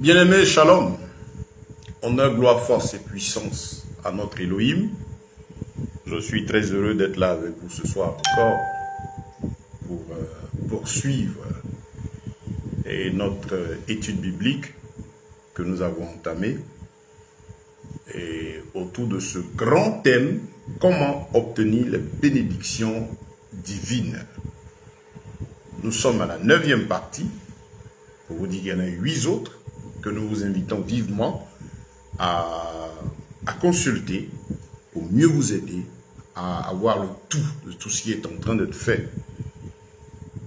Bien-aimés, shalom. Honneur, gloire, force et puissance à notre Elohim. Je suis très heureux d'être là avec vous ce soir encore pour poursuivre notre étude biblique que nous avons entamée et autour de ce grand thème, comment obtenir les bénédictions divines. Nous sommes à la 9e partie. Pour vous dire qu'il y en a 8 autres que nous vous invitons vivement à consulter pour mieux vous aider à avoir le tout de tout ce qui est en train d'être fait.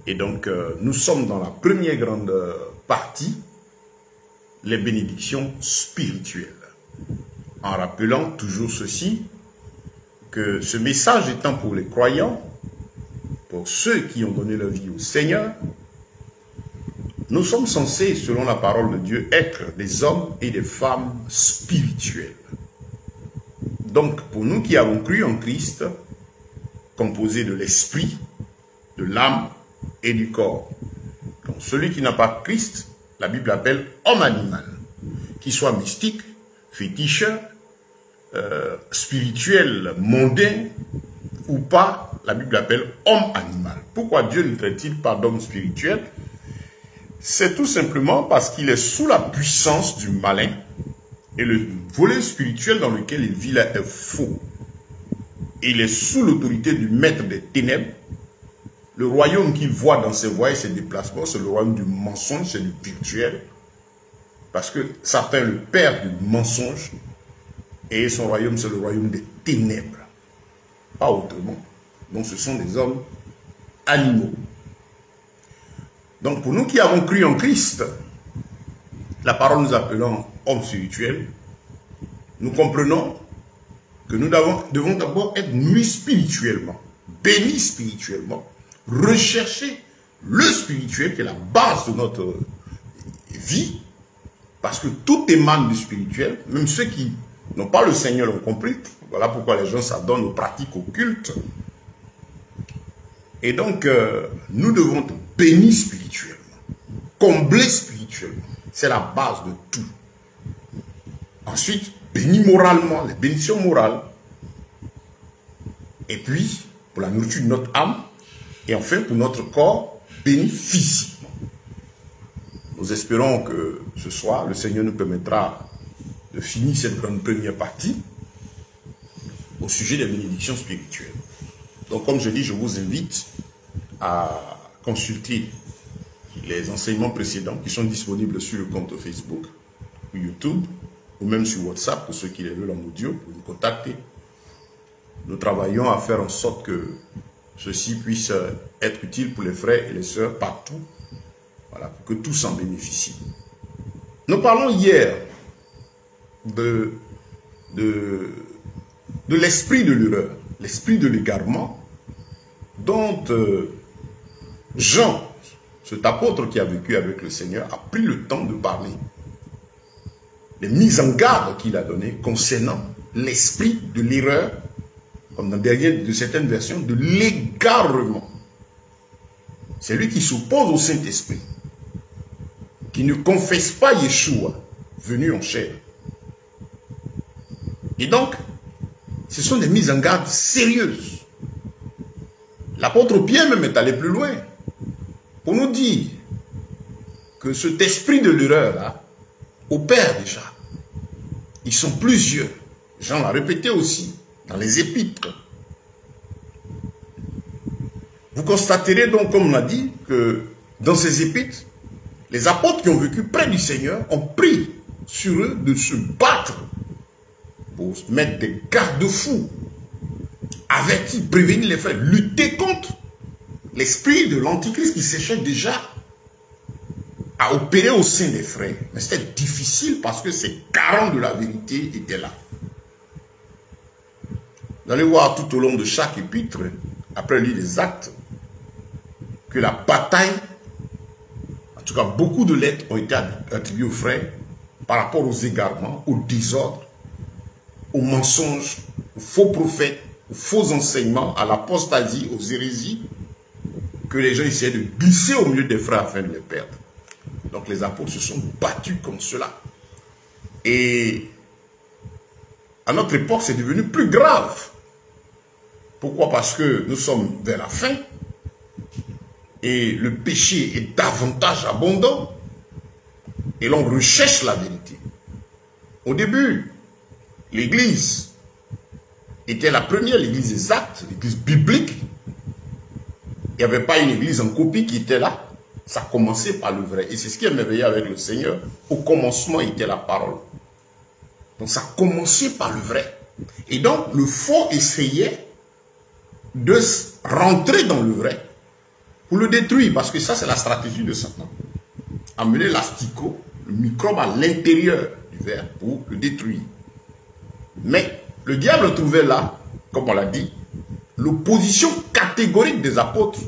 Et donc, nous sommes dans la première grande partie, les bénédictions spirituelles. En rappelant toujours ceci, que ce message étant pour les croyants, pour ceux qui ont donné leur vie au Seigneur, nous sommes censés, selon la parole de Dieu, être des hommes et des femmes spirituels. Donc, pour nous qui avons cru en Christ, composé de l'esprit, de l'âme et du corps. Donc, celui qui n'a pas Christ, la Bible appelle homme animal. Qu'il soit mystique, féticheur, spirituel, mondain ou pas, la Bible appelle homme animal. Pourquoi Dieu ne traite-t-il pas d'homme spirituel? C'est tout simplement parce qu'il est sous la puissance du malin et le volet spirituel dans lequel il vit là est faux. Il est sous l'autorité du maître des ténèbres. Le royaume qu'il voit dans ses voies et ses déplacements, c'est le royaume du mensonge, c'est du virtuel. Parce que Satan est le père du mensonge et son royaume, c'est le royaume des ténèbres. Pas autrement. Donc ce sont des hommes animaux. Donc pour nous qui avons cru en Christ, la parole nous appelant hommes spirituels, nous comprenons que nous devons d'abord être nourris spirituellement, bénis spirituellement, rechercher le spirituel qui est la base de notre vie, parce que tout émane du spirituel, même ceux qui n'ont pas le Seigneur l'ont compris. Voilà pourquoi les gens s'adonnent aux pratiques occultes. Et donc, nous devons être bénis spirituellement, comblés spirituellement. C'est la base de tout. Ensuite, bénis moralement, les bénédictions morales. Et puis, pour la nourriture de notre âme. Et enfin, pour notre corps, bénis physiquement. Nous espérons que ce soir, le Seigneur nous permettra de finir cette grande première partie au sujet des bénédictions spirituelles. Donc, comme je dis, je vous invite à consulter les enseignements précédents qui sont disponibles sur le compte Facebook ou YouTube ou même sur WhatsApp pour ceux qui les veulent en audio, pour nous contacter. Nous travaillons à faire en sorte que ceci puisse être utile pour les frères et les sœurs partout, voilà, pour que tous en bénéficient. Nous parlons hier de l'esprit de l'erreur, l'esprit de l'égarement, dont Jean, cet apôtre qui a vécu avec le Seigneur, a pris le temps de parler. Les mises en garde qu'il a données concernant l'esprit de l'erreur, comme dans de certaines versions, de l'égarement. C'est lui qui s'oppose au Saint-Esprit, qui ne confesse pas Yeshua, venu en chair. Et donc, ce sont des mises en garde sérieuses. L'apôtre Pierre même est allé plus loin pour nous dire que cet esprit de l'erreur-là opère déjà. Ils sont plusieurs. Jean l'a répété aussi dans les épîtres. Vous constaterez donc, comme on l'a dit, que dans ces épîtres, les apôtres qui ont vécu près du Seigneur ont pris sur eux de se battre pour mettre des garde-fous, avertir, prévenir les frères, lutter contre l'esprit de l'Antichrist qui s'échait déjà à opérer au sein des frères. Mais c'était difficile parce que ces garants de la vérité étaient là. Vous allez voir tout au long de chaque épître, après lire les actes, que la bataille, en tout cas beaucoup de lettres ont été attribuées aux frères par rapport aux égarements, au désordre, aux mensonges, aux faux prophètes, aux faux enseignements, à l'apostasie, aux hérésies, que les gens essaient de glisser au milieu des frères afin de les perdre. Donc les apôtres se sont battus comme cela. Et à notre époque, c'est devenu plus grave. Pourquoi? Parce que nous sommes vers la fin et le péché est davantage abondant et l'on recherche la vérité. Au début, l'église était la première, l'église exacte, l'église biblique. Il n'y avait pas une église en copie qui était là. Ça commençait par le vrai. Et c'est ce qui est merveilleux avec le Seigneur. Au commencement était la parole. Donc ça commençait par le vrai. Et donc le faux essayait de rentrer dans le vrai pour le détruire. Parce que ça, c'est la stratégie de Satan. Amener l'asticot, le microbe à l'intérieur du verre pour le détruire. Mais le diable trouvait là, comme on l'a dit, l'opposition catégorique des apôtres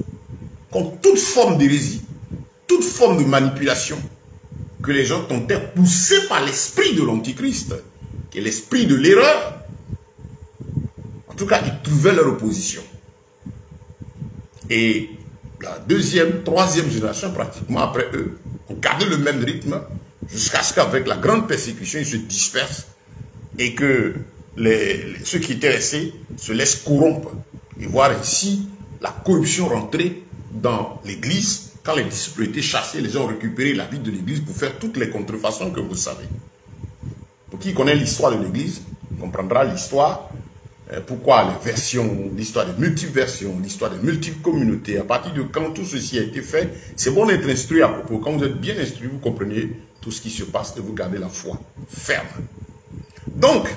contre toute forme d'hérésie, toute forme de manipulation que les gens tentaient, poussés par l'esprit de l'Antichrist, qui est l'esprit de l'erreur. En tout cas, ils trouvaient leur opposition. Et la deuxième, troisième génération, pratiquement après eux, ont gardé le même rythme jusqu'à ce qu'avec la grande persécution, ils se dispersent et que ceux qui étaient restés se laissent corrompre et voir ainsi la corruption rentrer dans l'église. Quand les disciples étaient chassés, les gens ont récupéré la vie de l'église pour faire toutes les contrefaçons que vous savez. Pour qui connaît l'histoire de l'église, comprendra l'histoire, pourquoi les versions, l'histoire des multiples versions, l'histoire des multiples communautés. À partir de quand tout ceci a été fait, c'est bon d'être instruit à propos. Quand vous êtes bien instruit, vous comprenez tout ce qui se passe et vous gardez la foi ferme. Donc,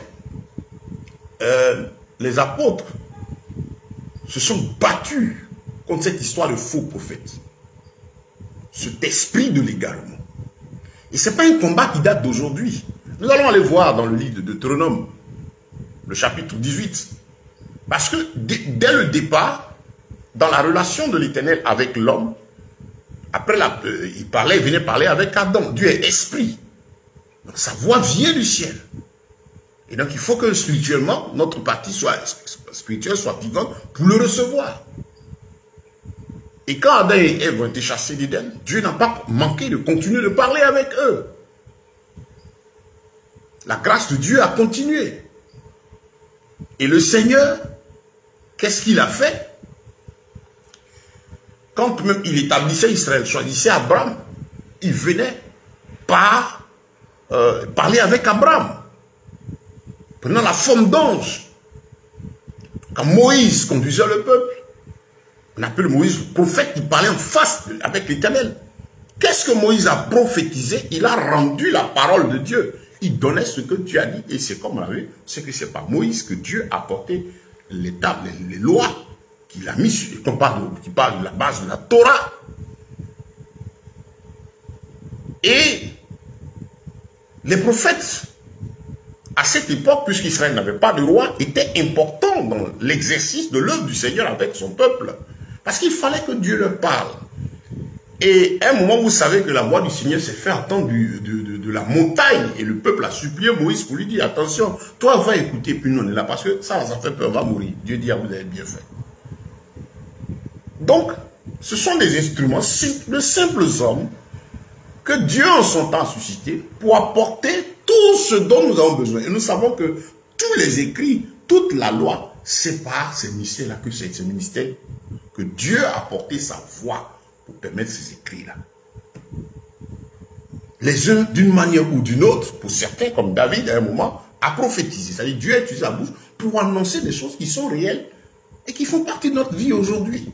les apôtres se sont battus contre cette histoire de faux prophètes. Cet esprit de l'égarement. Et ce n'est pas un combat qui date d'aujourd'hui. Nous allons aller voir dans le livre de Deutéronome, le chapitre 18. Parce que dès le départ, dans la relation de l'Éternel avec l'homme, après il venait parler avec Adam. Dieu est esprit. Donc sa voix vient du ciel. Et donc il faut que spirituellement, notre partie spirituelle soit vivante pour le recevoir. Et quand Adam et Ève ont été chassés d'Éden, Dieu n'a pas manqué de continuer de parler avec eux. La grâce de Dieu a continué. Et le Seigneur, qu'est-ce qu'il a fait? Quand même il établissait Israël, choisissait Abraham, il venait par parler avec Abraham, prenant la forme d'ange. Quand Moïse conduisait le peuple, on appelle Moïse prophète qui parlait en face avec l'Éternel. Qu'est-ce que Moïse a prophétisé? Il a rendu la parole de Dieu. Il donnait ce que Dieu a dit. Et c'est comme on l'a vu, c'est que c'est par Moïse que Dieu a porté les tables, les lois qu'il a mis sur, qui parle de la base de la Torah. Et les prophètes, à cette époque, puisqu'Israël n'avait pas de roi, étaient importants dans l'exercice de l'œuvre du Seigneur avec son peuple. Parce qu'il fallait que Dieu leur parle. Et à un moment, vous savez que la voix du Seigneur s'est fait entendre de la montagne. Et le peuple a supplié Moïse pour lui dire, attention, toi va écouter, puis nous on est là. Parce que ça fait peur, on va mourir. Dieu dit, ah, vous avez bien fait. Donc, ce sont des instruments simples, de simples hommes que Dieu en son temps a suscité pour apporter tout ce dont nous avons besoin. Et nous savons que tous les écrits, toute la loi, c'est par ces ministères-là que c'est ce ministère que Dieu a porté sa voix pour permettre ces écrits-là. Les uns, d'une manière ou d'une autre, pour certains, comme David, à un moment, a prophétisé. C'est-à-dire Dieu a utilisé sa bouche pour annoncer des choses qui sont réelles et qui font partie de notre vie aujourd'hui.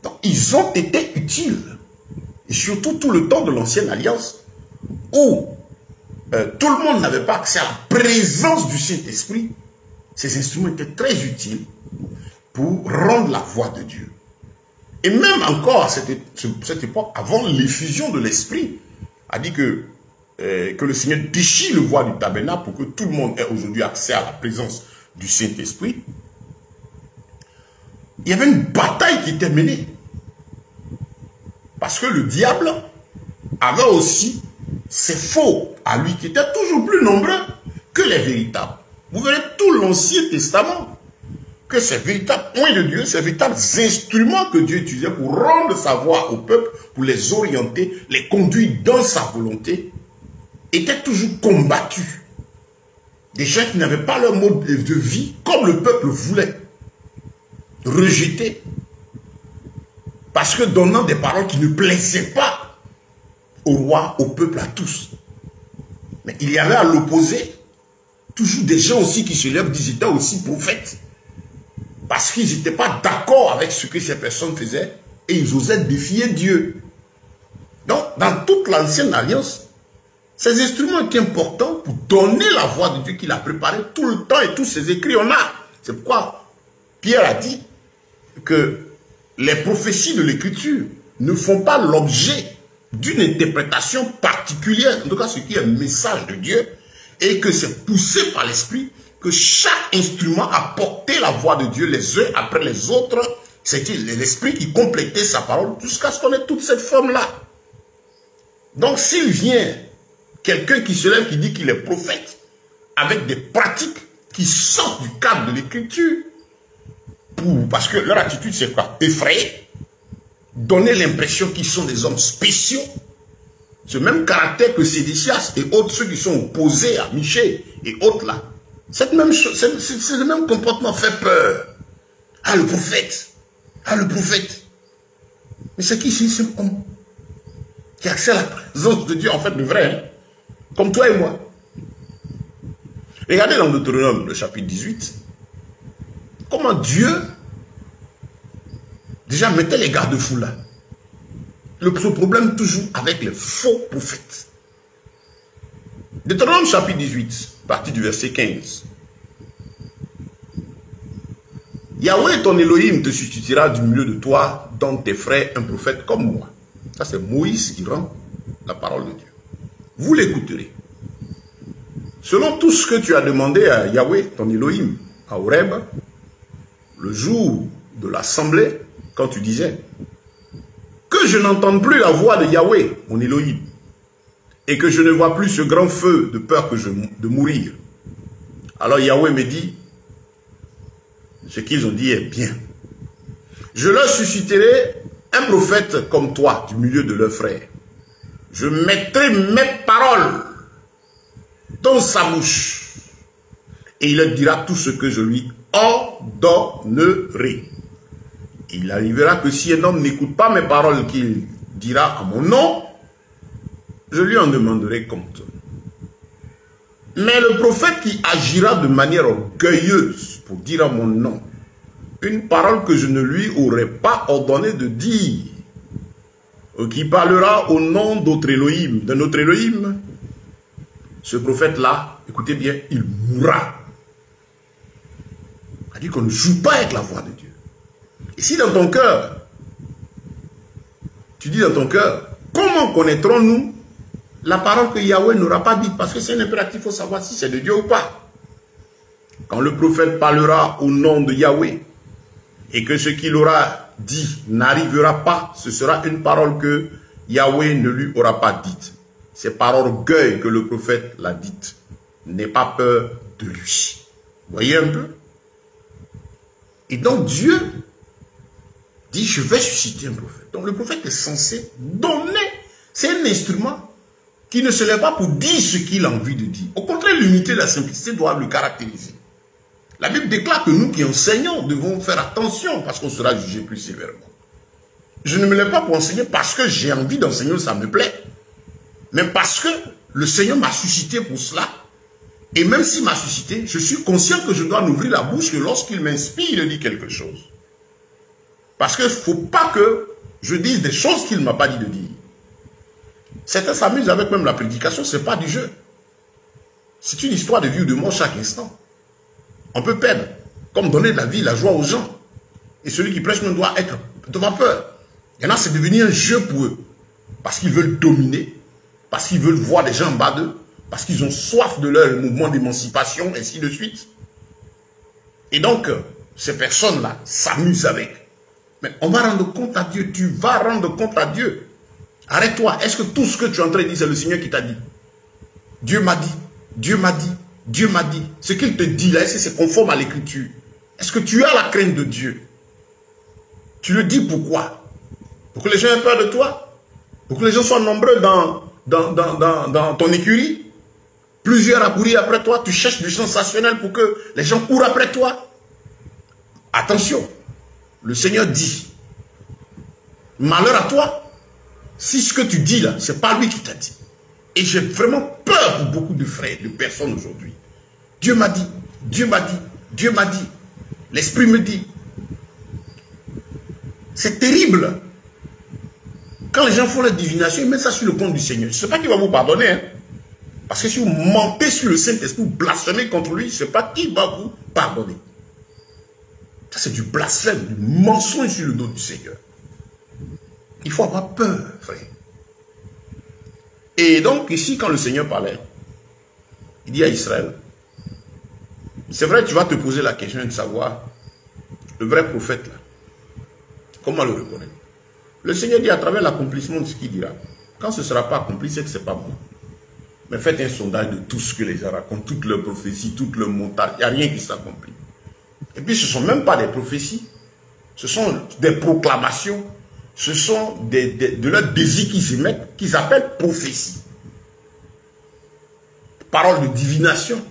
Donc, ils ont été utiles. Et surtout tout le temps de l'ancienne alliance, où tout le monde n'avait pas accès à la présence du Saint-Esprit, ces instruments étaient très utiles pour rendre la voix de Dieu. Et même encore à cette époque, avant l'effusion de l'Esprit, a dit que le Seigneur déchire le voile du tabernacle pour que tout le monde ait aujourd'hui accès à la présence du Saint-Esprit. Il y avait une bataille qui était menée. Parce que le diable avait aussi ses faux à lui qui étaient toujours plus nombreux que les véritables. Vous verrez tout l'Ancien Testament. que ces véritables points de Dieu, ces véritables instruments que Dieu utilisait pour rendre sa voix au peuple, pour les orienter, les conduire dans sa volonté, étaient toujours combattus. Des gens qui n'avaient pas leur mode de vie comme le peuple voulait. Rejetés. Parce que donnant des paroles qui ne plaisaient pas au roi, au peuple, à tous. Mais il y avait à l'opposé toujours des gens aussi qui se lèvent, ils étaient aussi prophètes. Parce qu'ils n'étaient pas d'accord avec ce que ces personnes faisaient et ils osaient défier Dieu. Donc, dans toute l'ancienne alliance, ces instruments étaient importants pour donner la voix de Dieu qu'il a préparée tout le temps et tous ses écrits on a. C'est pourquoi Pierre a dit que les prophéties de l'écriture ne font pas l'objet d'une interprétation particulière, en tout cas ce qui est le message de Dieu, et que c'est poussé par l'esprit, que chaque instrument a porté la voix de Dieu les uns après les autres. C'était l'esprit qui complétait sa parole jusqu'à ce qu'on ait toute cette forme-là. Donc s'il vient quelqu'un qui se lève, qui dit qu'il est prophète, avec des pratiques qui sortent du cadre de l'écriture, parce que leur attitude c'est quoi? Effrayer, donner l'impression qu'ils sont des hommes spéciaux, ce même caractère que Sédécias et autres, ceux qui sont opposés à Michée et autres là, c'est le même comportement fait peur. Ah le prophète, ah le prophète. Mais c'est qui ici? C'est homme qui accède à la présence de Dieu, en fait le vrai, hein? Comme toi et moi. Regardez dans Deutéronome, le chapitre 18, comment Dieu déjà mettait les garde-fous là. Ce problème toujours avec les faux prophètes. Deutéronome chapitre 18, partie du verset 15. Yahweh ton Elohim te suscitera du milieu de toi, dans tes frères, un prophète comme moi. Ça c'est Moïse qui rend la parole de Dieu. Vous l'écouterez. Selon tout ce que tu as demandé à Yahweh ton Elohim, à Horeb, le jour de l'assemblée, quand tu disais que je n'entende plus la voix de Yahweh, mon Elohim, et que je ne vois plus ce grand feu de peur de mourir. Alors Yahweh me dit, ce qu'ils ont dit est bien. Je leur susciterai un prophète comme toi du milieu de leurs frères. Je mettrai mes paroles dans sa bouche et il leur dira tout ce que je lui ordonnerai. Il arrivera que si un homme n'écoute pas mes paroles qu'il dira à mon nom, je lui en demanderai compte. Mais le prophète qui agira de manière orgueilleuse pour dire à mon nom une parole que je ne lui aurais pas ordonné de dire, ou qui parlera au nom d'autre Elohim, de notre Elohim, ce prophète-là, écoutez bien, il mourra. C'est-à-dire qu'on ne joue pas avec la voix de Dieu. Et si dans ton cœur, tu dis dans ton cœur, comment connaîtrons-nous la parole que Yahweh n'aura pas dite? Parce que c'est un impératif, il faut savoir si c'est de Dieu ou pas. Quand le prophète parlera au nom de Yahweh, et que ce qu'il aura dit n'arrivera pas, ce sera une parole que Yahweh ne lui aura pas dite. C'est par orgueil que le prophète l'a dite. N'aie pas peur de lui. Voyez un peu? Et donc Dieu dit, je vais susciter un prophète. Donc le prophète est censé donner. C'est un instrument qui ne se lève pas pour dire ce qu'il a envie de dire. Au contraire, l'unité et la simplicité doivent le caractériser. La Bible déclare que nous qui enseignons devons faire attention parce qu'on sera jugé plus sévèrement. Je ne me lève pas pour enseigner parce que j'ai envie d'enseigner, ça me plaît. Mais parce que le Seigneur m'a suscité pour cela. Et même s'il m'a suscité, je suis conscient que je dois n'ouvrir la bouche que lorsqu'il m'inspire de dire quelque chose. Parce qu'il ne faut pas que je dise des choses qu'il ne m'a pas dit de dire. Certains s'amusent avec même la prédication, ce n'est pas du jeu. C'est une histoire de vie ou de mort chaque instant. On peut perdre, comme donner de la vie, la joie aux gens. Et celui qui prêche ne doit avoir peur. Il y en a, c'est devenu un jeu pour eux. Parce qu'ils veulent dominer, parce qu'ils veulent voir des gens en bas d'eux, parce qu'ils ont soif de leur mouvement d'émancipation, ainsi de suite. Et donc, ces personnes-là s'amusent avec. Mais on va rendre compte à Dieu, tu vas rendre compte à Dieu. Arrête-toi, est-ce que tout ce que tu es en train de dire, c'est le Seigneur qui t'a dit? Dieu m'a dit, Dieu m'a dit, Dieu m'a dit. Ce qu'il te dit là, est-ce que c'est conforme à l'écriture? Est-ce que tu as la crainte de Dieu? Tu le dis pourquoi? Pour que les gens aient peur de toi? Pour que les gens soient nombreux dans ton écurie? Plusieurs à courir après toi, tu cherches du sensationnel pour que les gens courent après toi? Attention, le Seigneur dit, malheur à toi, si ce que tu dis là, ce n'est pas lui qui t'a dit. Et j'ai vraiment peur pour beaucoup de frères, de personnes aujourd'hui. Dieu m'a dit, Dieu m'a dit, Dieu m'a dit, l'Esprit me dit. C'est terrible. Quand les gens font la divination, ils mettent ça sur le compte du Seigneur. Je ne sais pas qui va vous pardonner. Hein? Parce que si vous mentez sur le Saint-Esprit, vous blasphémez contre lui, je ne sais pas qui va vous pardonner. Ça, c'est du blasphème, du mensonge sur le dos du Seigneur. Il faut avoir peur, frère. Et donc, ici, quand le Seigneur parlait, il dit à Israël, c'est vrai, tu vas te poser la question de savoir, le vrai prophète, là, comment le reconnaître? Le Seigneur dit à travers l'accomplissement de ce qu'il dira. Quand ce ne sera pas accompli, c'est que ce n'est pas bon. Mais faites un sondage de tout ce que les gens racontent, toutes leurs prophéties, toutes leurs montages. Il n'y a rien qui s'accomplit. Et puis ce ne sont même pas des prophéties. Ce sont des proclamations. Ce sont de leurs désirs qu'ils émettent, qu'ils appellent prophéties. Parole de divination.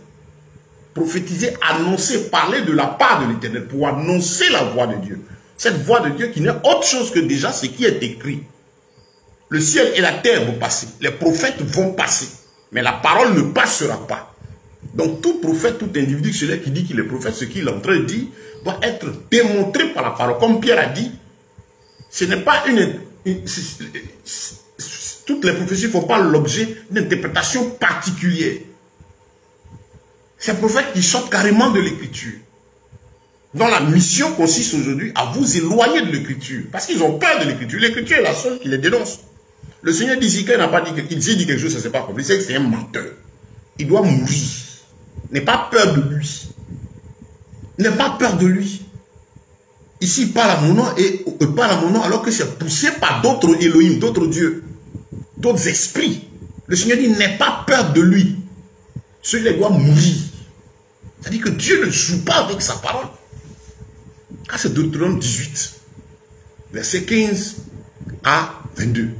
Prophétiser, annoncer, parler de la part de l'Éternel pour annoncer la voix de Dieu. Cette voix de Dieu qui n'est autre chose que déjà ce qui est écrit. Le ciel et la terre vont passer. Les prophètes vont passer. Mais la parole ne passera pas. Donc tout prophète, tout individu, celui qui dit qu'il est prophète, ce qu'il est en train de dire, doit être démontré par la parole. Comme Pierre a dit, ce n'est pas toutes les prophéties ne font pas l'objet d'une interprétation particulière. Ces prophètes qui sortent carrément de l'écriture. Dont la mission consiste aujourd'hui à vous éloigner de l'écriture. Parce qu'ils ont peur de l'écriture. L'écriture est la seule qui les dénonce. Le Seigneur dit, si n'a pas dit quelque chose, ça ne s'est pas accompli, c'est que c'est un menteur. Il doit mourir. N'aie pas peur de lui. N'aie pas peur de lui. Ici, il parle à mon nom et parle à mon nom alors que c'est poussé par d'autres Elohim, d'autres dieux, d'autres esprits. Le Seigneur dit, n'aie pas peur de lui. Celui-là doit mourir. C'est-à-dire que Dieu ne joue pas avec sa parole. C'est Deutéronome 18, verset 15 à 22.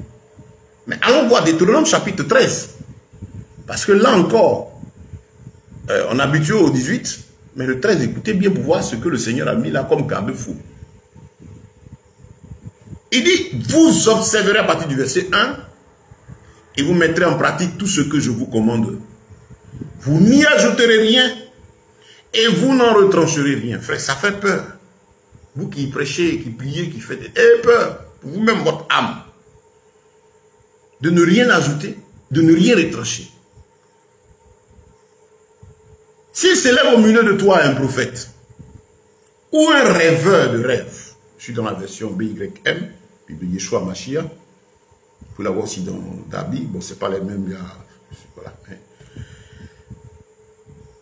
Mais allons voir Deutéronome chapitre 13. Parce que là encore, on est habitué au 18, mais le 13, écoutez bien pour voir ce que le Seigneur a mis là comme garde-fou. Il dit, vous observerez à partir du verset 1 et vous mettrez en pratique tout ce que je vous commande. Vous n'y ajouterez rien et vous n'en retrancherez rien. Frère, ça fait peur. Vous qui prêchez, qui priez, qui faites... Ayez peur, pour vous-même, votre âme. De ne rien ajouter, de ne rien retrancher. S'il s'élève au milieu de toi un prophète, ou un rêveur de rêve, je suis dans la version BYM, Bible Yeshua Mashiach, vous pouvez l'avoir aussi dans Dabi, bon, c'est pas les mêmes, voilà.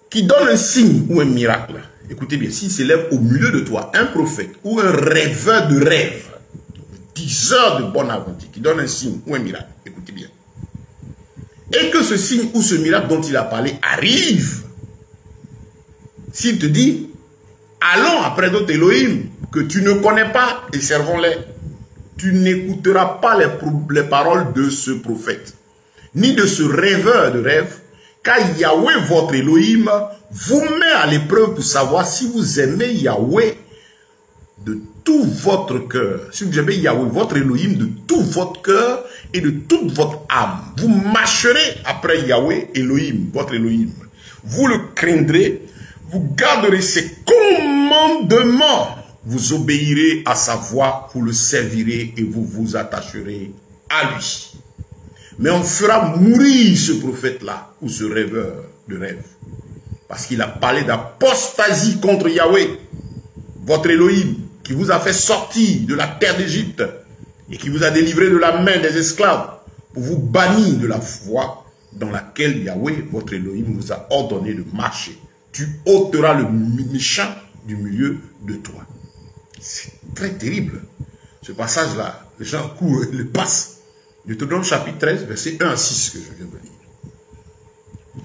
Qui donne un signe ou un miracle. Écoutez bien, s'il s'élève au milieu de toi un prophète ou un rêveur de rêve, 10 heures de bonne aventure, qui donne un signe ou un miracle, écoutez bien, et que ce signe ou ce miracle dont il a parlé arrive, s'il te dit, allons après d'autres Elohim que tu ne connais pas et servons-les, tu n'écouteras pas les paroles de ce prophète, ni de ce rêveur de rêve, car Yahweh, votre Elohim, vous met à l'épreuve pour savoir si vous aimez Yahweh de tout votre cœur. Si vous aimez Yahweh, votre Elohim, de tout votre cœur et de toute votre âme. Vous marcherez après Yahweh, Elohim, votre Elohim. Vous le craindrez, vous garderez ses commandements. Vous obéirez à sa voix, vous le servirez et vous vous attacherez à lui. Mais on fera mourir ce prophète-là, ou ce rêveur de rêve. Parce qu'il a parlé d'apostasie contre Yahweh, votre Elohim, qui vous a fait sortir de la terre d'Égypte et qui vous a délivré de la main des esclaves pour vous bannir de la voie dans laquelle Yahweh, votre Elohim, vous a ordonné de marcher. Tu ôteras le méchant du milieu de toi. C'est très terrible. Ce passage-là, les gens courent et le passent. Deutéronome chapitre 13, verset 1 à 6 que je viens de lire.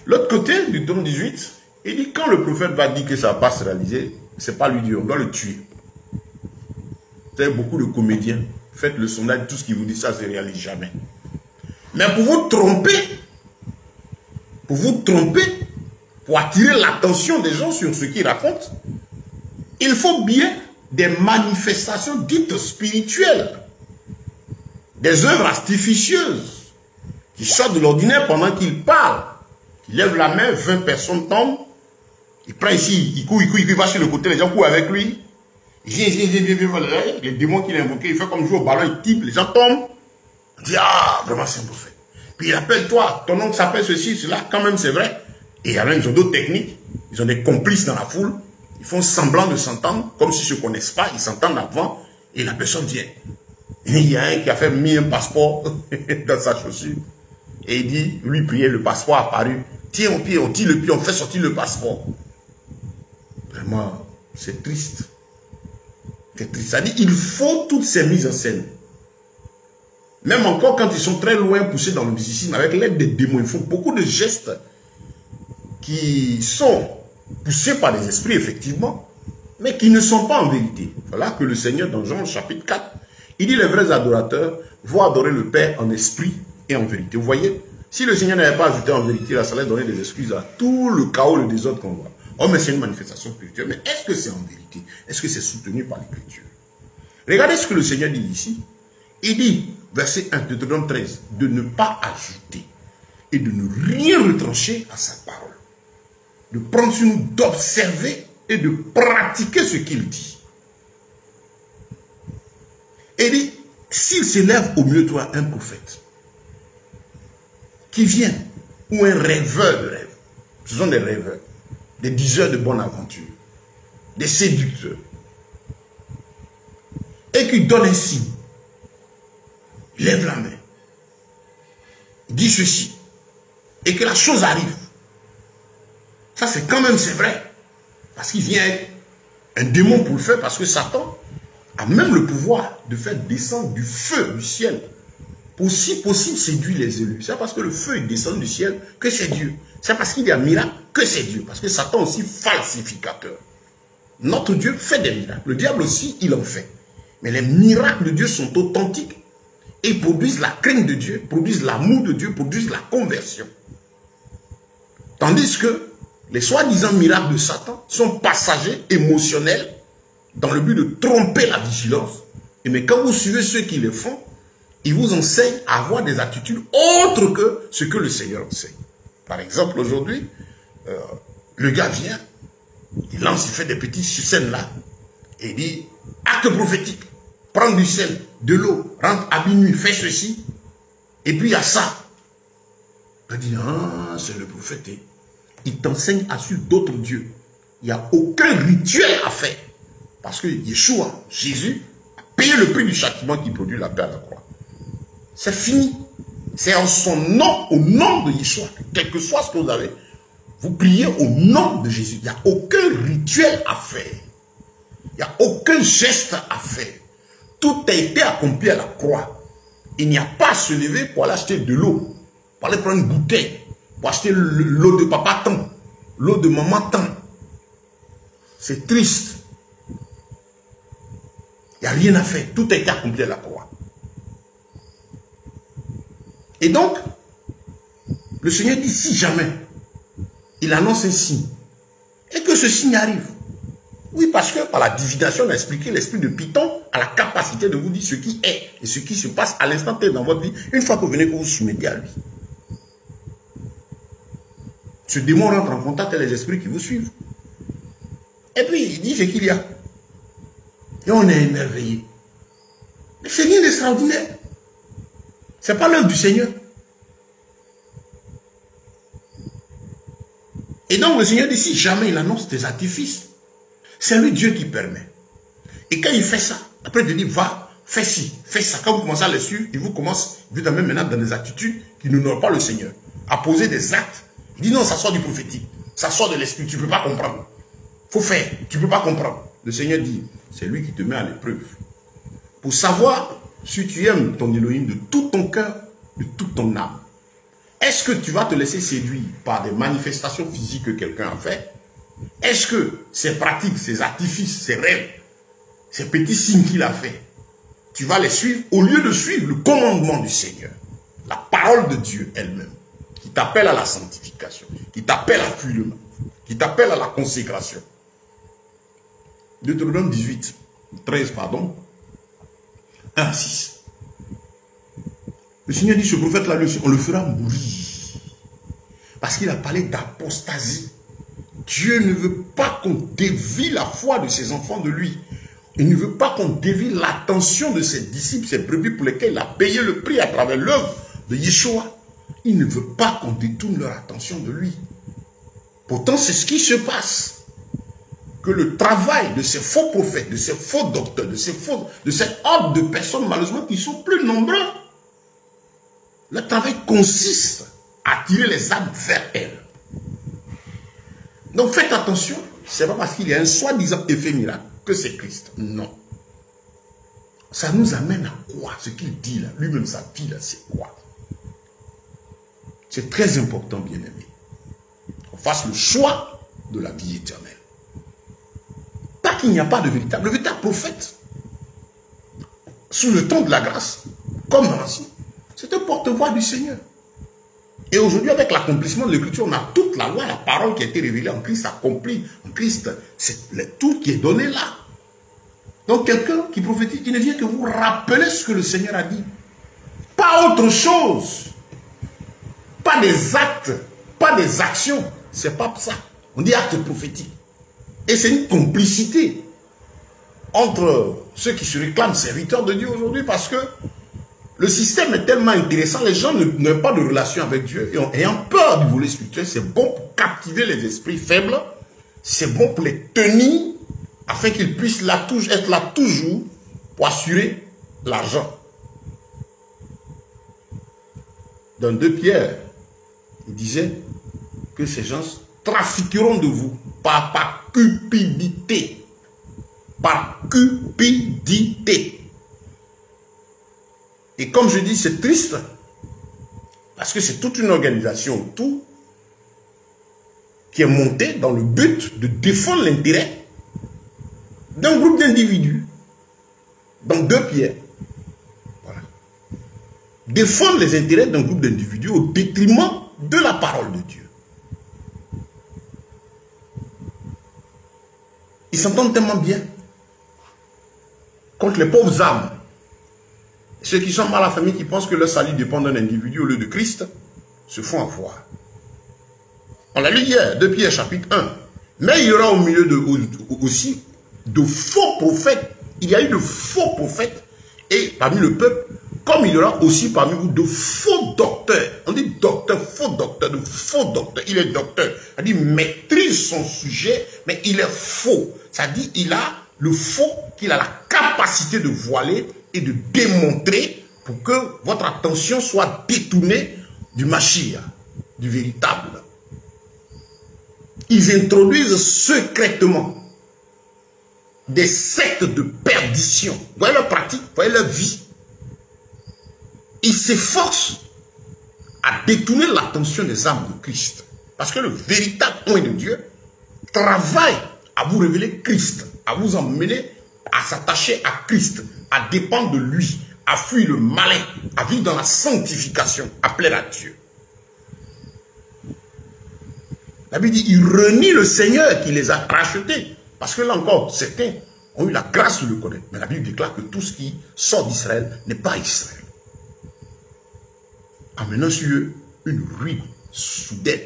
L'autre côté, Deutéronome 18, il dit quand le prophète va dire que ça va pas se réaliser, c'est pas lui dire, on doit le tuer. Vous avez beaucoup de comédiens, faites le sondage, tout ce qu'ils vous disent, ça ne se réalise jamais. Mais pour vous tromper, pour attirer l'attention des gens sur ce qu'ils racontent, il faut bien des manifestations dites spirituelles, des œuvres artificieuses qui sortent de l'ordinaire pendant qu'il parle. Il lève la main, 20 personnes tombent, il prend ici, il court, il va sur le côté, les gens courent avec lui. Il vient, les démons qu'il a invoqués, il fait comme jouer au ballon, il type, les gens tombent. Il dit, ah, vraiment c'est un prophète. Puis il appelle toi, ton oncle s'appelle ceci, cela, quand même c'est vrai. Et alors ils ont d'autres techniques, ils ont des complices dans la foule, ils font semblant de s'entendre, comme s'ils ne se connaissent pas, ils s'entendent avant, et la personne vient. Et il y a un qui a mis un passeport dans sa chaussure, et il dit, lui priait, le passeport a apparu, tiens au pied, on tire le pied, on fait sortir le passeport. Vraiment, c'est triste. C'est triste. Ça dit, il faut toutes ces mises en scène. Même encore quand ils sont très loin poussés dans le mysticisme, avec l'aide des démons, ils font beaucoup de gestes qui sont poussés par les esprits, effectivement, mais qui ne sont pas en vérité. Voilà que le Seigneur, dans Jean chapitre 4, il dit les vrais adorateurs vont adorer le Père en esprit et en vérité. Vous voyez, si le Seigneur n'avait pas ajouté en vérité, là, ça allait donner des excuses à tout le chaos, le désordre qu'on voit. Oh, mais c'est une manifestation spirituelle. Mais est-ce que c'est en vérité? Est-ce que c'est soutenu par l'Écriture? Regardez ce que le Seigneur dit ici. Il dit, verset 1, Deutéronome 13, de ne pas ajouter et de ne rien retrancher à sa parole. De prendre sur nous, d'observer et de pratiquer ce qu'il dit. Et il dit, s'il s'élève au milieu de toi un prophète qui vient, ou un rêveur de rêve, ce sont des rêveurs, des diseurs de bonne aventure, des séducteurs, et qui donne un signe, il lève la main, il dit ceci, et que la chose arrive. Ça c'est quand même, c'est vrai, parce qu'il vient être un démon pour le faire, parce que Satan a même le pouvoir de faire descendre du feu du ciel, pour si possible séduire les élus. C'est parce que le feu il descend du ciel que c'est Dieu. C'est parce qu'il y a un miracle que c'est Dieu. Parce que Satan aussi falsificateur. Notre Dieu fait des miracles. Le diable aussi, il en fait. Mais les miracles de Dieu sont authentiques. Et produisent la crainte de Dieu, produisent l'amour de Dieu, produisent la conversion. Tandis que les soi-disant miracles de Satan sont passagers, émotionnels, dans le but de tromper la vigilance. Et mais quand vous suivez ceux qui le font, ils vous enseignent à avoir des attitudes autres que ce que le Seigneur enseigne. Par exemple, aujourd'hui, le gars vient, il lance, il fait des petites scènes là, et il dit, acte prophétique, prends du sel, de l'eau, rentre à minuit, fais ceci, et puis il y a ça. Il dit, ah, c'est le prophète. Il t'enseigne à suivre d'autres dieux. Il n'y a aucun rituel à faire. Parce que Yeshua, Jésus, a payé le prix du châtiment qui produit la paix à la croix. C'est fini. C'est en son nom, au nom de Yeshua, quel que soit ce que vous avez, vous priez au nom de Jésus. Il n'y a aucun rituel à faire. Il n'y a aucun geste à faire. Tout a été accompli à la croix. Il n'y a pas à se lever pour aller acheter de l'eau, pour aller prendre une bouteille, pour acheter l'eau de papa tant, l'eau de maman tant. C'est triste. Il n'y a rien à faire. Tout a été accompli à la croix. Et donc, le Seigneur dit, si jamais il annonce un signe, et que ce signe arrive. Oui, parce que par la divination, on a expliqué, l'esprit de Python a la capacité de vous dire ce qui est et ce qui se passe à l'instant T dans votre vie, une fois que vous venez, que vous vous soumettez à lui. Ce démon rentre en contact avec les esprits qui vous suivent. Et puis, il dit ce qu'il y a. Et on est émerveillé. Mais c'est rien d'extraordinaire. Ce n'est pas l'œuvre du Seigneur. Et donc le Seigneur dit, si jamais il annonce des artifices, c'est lui Dieu qui permet. Et quand il fait ça, après il te dit, va, fais ci, fais ça. Quand vous commencez à le suivre, il vous commence, vous êtes même maintenant dans des attitudes qui n'honorent pas le Seigneur. À poser des actes. Il dit non, ça sort du prophétique. Ça sort de l'esprit, tu ne peux pas comprendre. Il faut faire, tu ne peux pas comprendre. Le Seigneur dit, c'est lui qui te met à l'épreuve. Pour savoir si tu aimes ton Elohim de tout ton cœur, de toute ton âme. Est-ce que tu vas te laisser séduire par des manifestations physiques que quelqu'un a fait, Est-ce que ces pratiques, ces artifices, ces rêves, ces petits signes qu'il a fait, tu vas les suivre au lieu de suivre le commandement du Seigneur, la parole de Dieu elle-même, qui t'appelle à la sanctification, qui t'appelle à fuir le mal, qui t'appelle à la consécration. Deutéronome 18, 13, pardon, 1 à 6. Le Seigneur dit, ce prophète-là, on le fera mourir. Parce qu'il a parlé d'apostasie. Dieu ne veut pas qu'on dévie la foi de ses enfants de lui. Il ne veut pas qu'on dévie l'attention de ses disciples, ses brebis pour lesquels il a payé le prix à travers l'œuvre de Yeshua. Il ne veut pas qu'on détourne leur attention de lui. Pourtant, c'est ce qui se passe. Que le travail de ces faux prophètes, de ces faux docteurs, de cette horde de personnes, malheureusement, qui sont plus nombreux, le travail consiste à tirer les âmes vers elles. Donc faites attention, ce n'est pas parce qu'il y a un soi-disant effet miracle que c'est Christ. Non. Ça nous amène à quoi? Ce qu'il dit là, lui-même sa vie là, c'est quoi? C'est très important, bien-aimé. On fasse le choix de la vie éternelle. Pas qu'il n'y a pas de véritable. Le véritable prophète, sous le temps de la grâce, comme dans l'ancien, c'est un porte-voix du Seigneur. Et aujourd'hui, avec l'accomplissement de l'écriture, on a toute la loi, la parole qui a été révélée en Christ, accomplie en Christ. C'est tout qui est donné là. Donc quelqu'un qui prophétise, il ne vient que vous rappeler ce que le Seigneur a dit. Pas autre chose. Pas des actes, pas des actions. C'est pas ça. On dit acte prophétique. Et c'est une complicité entre ceux qui se réclament serviteurs de Dieu aujourd'hui, parce que le système est tellement intéressant, les gens n'ont pas de relation avec Dieu, et ayant peur du volet spirituel, c'est bon pour captiver les esprits faibles, c'est bon pour les tenir, afin qu'ils puissent être là toujours pour assurer l'argent. Dans 2 Pierre, il disait que ces gens trafiqueront de vous par cupidité. Par cupidité. Et comme je dis, c'est triste, parce que c'est toute une organisation autour qui est montée dans le but de défendre l'intérêt d'un groupe d'individus. Dans 2 Pierre. Voilà. Défendre les intérêts d'un groupe d'individus au détriment de la parole de Dieu. Ils s'entendent tellement bien contre les pauvres âmes. Ceux qui sont mal à la famille, qui pensent que leur salut dépend d'un individu au lieu de Christ, se font avoir. On l'a lu hier, 2 Pierre chapitre 1. Mais il y aura au milieu aussi de faux prophètes. Il y a eu de faux prophètes et parmi le peuple, comme il y aura aussi parmi vous de faux docteurs. On dit docteur, faux docteur, de faux docteur. Il est docteur. Ça dit maîtrise son sujet, mais il est faux. Ça dit il a le faux qu'il a la capacité de voiler et de démontrer pour que votre attention soit détournée du Mashiach, du véritable. Ils introduisent secrètement des sectes de perdition. Vous voyez leur pratique, vous voyez leur vie. Ils s'efforcent à détourner l'attention des âmes de Christ. Parce que le véritable point de Dieu travaille à vous révéler Christ, à vous emmener à s'attacher à Christ, à dépendre de lui, à fuir le malin, à vivre dans la sanctification, à plaire à Dieu. La Bible dit, il renie le Seigneur qui les a rachetés. Parce que là encore, certains ont eu la grâce de le connaître. Mais la Bible déclare que tout ce qui sort d'Israël n'est pas Israël. Amenant sur eux une ruine soudaine.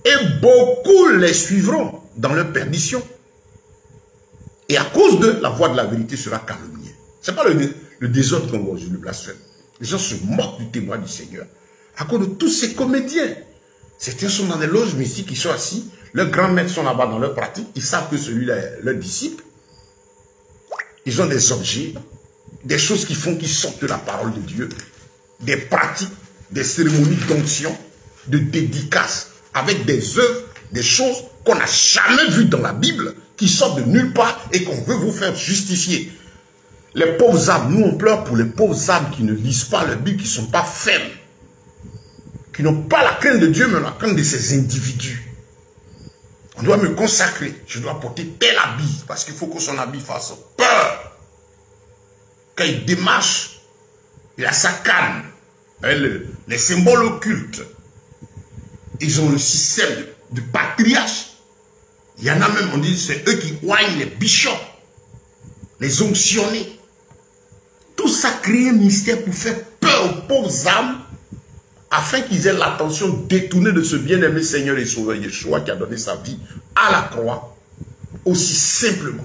Et beaucoup les suivront dans leur perdition. Et à cause de la voix de la vérité sera calomniée. Ce n'est pas le désordre qu'on voit, je le blasphème. Les gens se moquent du témoin du Seigneur. À cause de tous ces comédiens. Certains sont dans des loges mystiques, ils sont assis. Leurs grands maîtres sont là-bas dans leur pratique. Ils savent que celui-là est leur disciple. Ils ont des objets, des choses qui font qu'ils sortent de la parole de Dieu. Des pratiques, des cérémonies d'onction, de dédicaces, avec des œuvres, des choses qu'on n'a jamais vues dans la Bible, qui sortent de nulle part et qu'on veut vous faire justifier. Les pauvres âmes, nous on pleure pour les pauvres âmes qui ne lisent pas la Bible, qui ne sont pas fermes, qui n'ont pas la crainte de Dieu, mais la crainte de ces individus. On doit me consacrer. Je dois porter tel habit. Parce qu'il faut que son habit fasse peur. Quand il démarche, il a sa canne. Les symboles occultes. Ils ont le système de patriarche. Il y en a même, on dit, c'est eux qui oignent les bishops. Les onctionnés. Tout ça crée un mystère pour faire peur aux pauvres âmes afin qu'ils aient l'attention détournée de ce bien-aimé Seigneur et Sauveur Yeshua qui a donné sa vie à la croix, aussi simplement,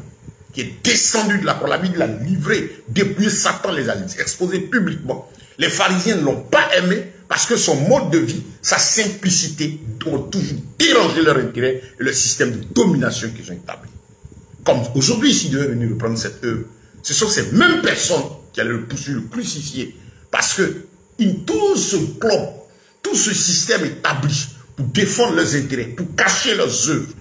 qui est descendu de la croix. La Bible l'a livré, dépouillé, Satan les a exposés publiquement. Les pharisiens ne l'ont pas aimé parce que son mode de vie, sa simplicité, ont toujours dérangé leur intérêt et le système de domination qu'ils ont établi. Comme aujourd'hui, s'ils devaient venir reprendre cette œuvre, ce sont ces mêmes personnes qui allaient le pousser, le crucifier, parce que tout ce club, tout ce système établi pour défendre leurs intérêts, pour cacher leurs œuvres,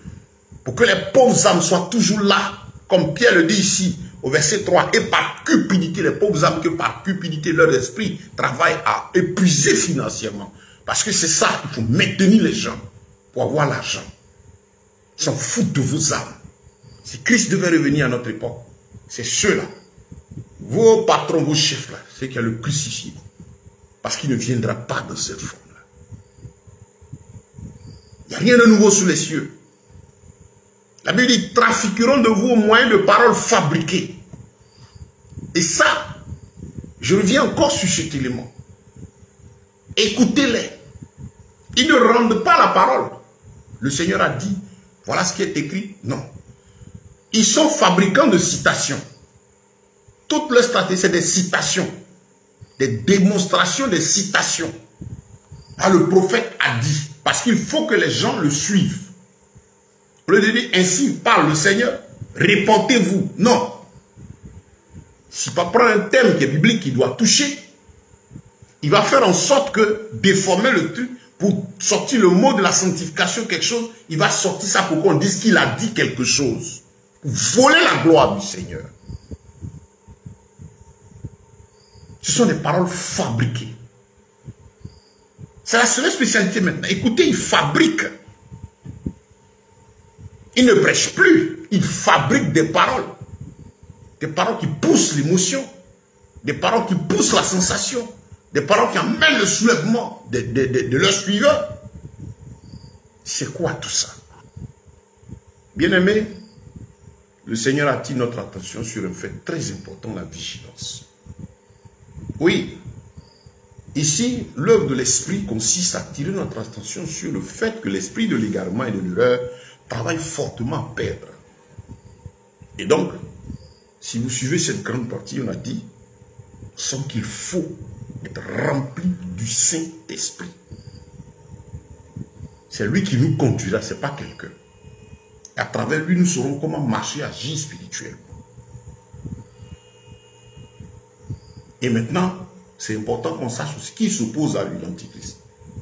pour que les pauvres âmes soient toujours là, comme Pierre le dit ici, au verset 3, et par cupidité, les pauvres âmes que par cupidité, leur esprit travaille à épuiser financièrement. Parce que c'est ça, il faut maintenir les gens pour avoir l'argent. Ils s'en foutent de vos âmes. Si Christ devait revenir à notre époque, c'est ceux-là, vos patrons, vos chefs-là, c'est qui a le crucifié. Parce qu'il ne viendra pas de cette forme-là. Il n'y a rien de nouveau sous les cieux. La Bible dit, trafiqueront de vous au moyen de paroles fabriquées. Et ça, je reviens encore sur cet élément. Écoutez-les. Ils ne rendent pas la parole. Le Seigneur a dit, voilà ce qui est écrit. Non. Ils sont fabricants de citations. Toute leur stratégie, c'est des citations. Des démonstrations, des citations. Ah, le prophète a dit. Parce qu'il faut que les gens le suivent. Au lieu de dire, ainsi parle le Seigneur, répentez-vous. Non. S'il va prendre un thème qui est biblique, qu'il doit toucher, il va faire en sorte que, déformer le truc, pour sortir le mot de la sanctification, quelque chose, il va sortir ça pour qu'on dise qu'il a dit quelque chose. Pour voler la gloire du Seigneur. Ce sont des paroles fabriquées. C'est la seule spécialité maintenant. Écoutez, ils fabriquent. Ils ne prêchent plus. Ils fabriquent des paroles. Des paroles qui poussent l'émotion. Des paroles qui poussent la sensation. Des paroles qui amènent le soulèvement de leurs suiveurs. C'est quoi tout ça? Bien-aimés, le Seigneur attire notre attention sur un fait très important, la vigilance. Oui, ici, l'œuvre de l'esprit consiste à attirer notre attention sur le fait que l'esprit de l'égarement et de l'erreur travaille fortement à perdre. Et donc, si vous suivez cette grande partie, on a dit, sans qu'il faut être rempli du Saint-Esprit. C'est lui qui nous conduira, ce n'est pas quelqu'un. À travers lui, nous saurons comment marcher, agir spirituellement. Et maintenant, c'est important qu'on sache aussi qui s'oppose à lui, l'Antichrist.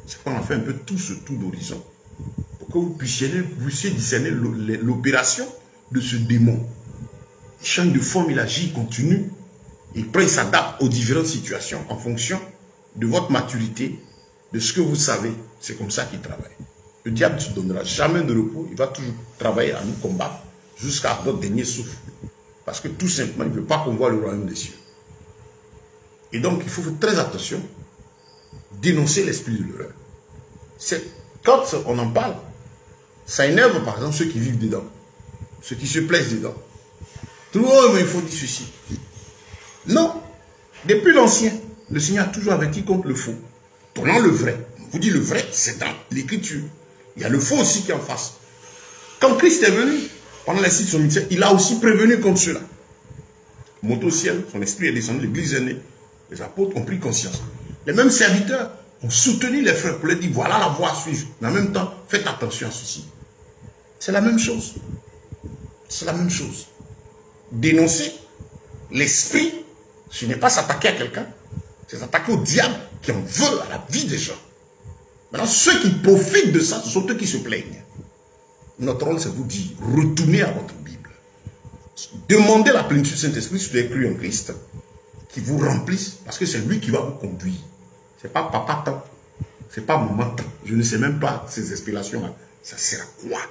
C'est qu'on a fait un peu tout ce tour d'horizon. Pour que vous puissiez discerner l'opération de ce démon. Il change de forme, il agit, il continue. Il s'adapte aux différentes situations en fonction de votre maturité, de ce que vous savez. C'est comme ça qu'il travaille. Le diable ne se donnera jamais de repos. Il va toujours travailler à nous combattre jusqu'à notre dernier souffle. Parce que tout simplement, il ne veut pas qu'on voit le royaume des cieux. Et donc, il faut faire très attention, dénoncer l'esprit de l'erreur. Quand on en parle, ça énerve par exemple ceux qui vivent dedans, ceux qui se plaisent dedans. Oh, mais il faut dire ceci. Non, depuis l'ancien, le Seigneur a toujours averti contre le faux. Tournant le vrai. On vous dit le vrai, c'est dans l'écriture. Il y a le faux aussi qui est en face. Quand Christ est venu, pendant les 6 de son ministère, il a aussi prévenu contre cela. Monté au ciel, son esprit est descendu, l'église est née. Les apôtres ont pris conscience. Les mêmes serviteurs ont soutenu les frères pour leur dire, voilà la voie à suivre. Mais en même temps, faites attention à ceci. C'est la même chose. C'est la même chose. Dénoncer l'esprit, ce n'est pas s'attaquer à quelqu'un, c'est s'attaquer au diable qui en veut à la vie des gens. Maintenant, ceux qui profitent de ça, ce sont eux qui se plaignent. Notre rôle, c'est de vous dire, retournez à votre Bible. Demandez la plénitude du Saint-Esprit si vous avez cru en Christ, qui vous remplisse, parce que c'est lui qui va vous conduire. Ce n'est pas papa tant, ce n'est pas maman tant. Je ne sais même pas ces inspirations-là. Ça sert à quoi?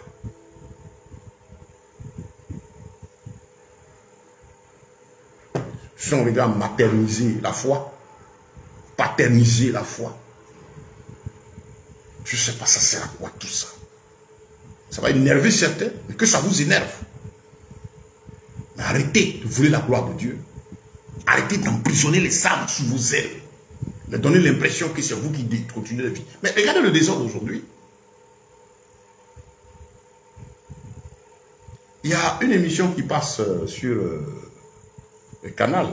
sont arrivés à materniser la foi, paterniser la foi. Je ne sais pas ça sert à quoi tout ça. Ça va énerver certains, mais que ça vous énerve. Mais arrêtez de voler la gloire de Dieu. Arrêtez d'emprisonner les âmes sous vos ailes. De donner l'impression que c'est vous qui continuez la vie. Mais regardez le désordre aujourd'hui. Il y a une émission qui passe sur le canal.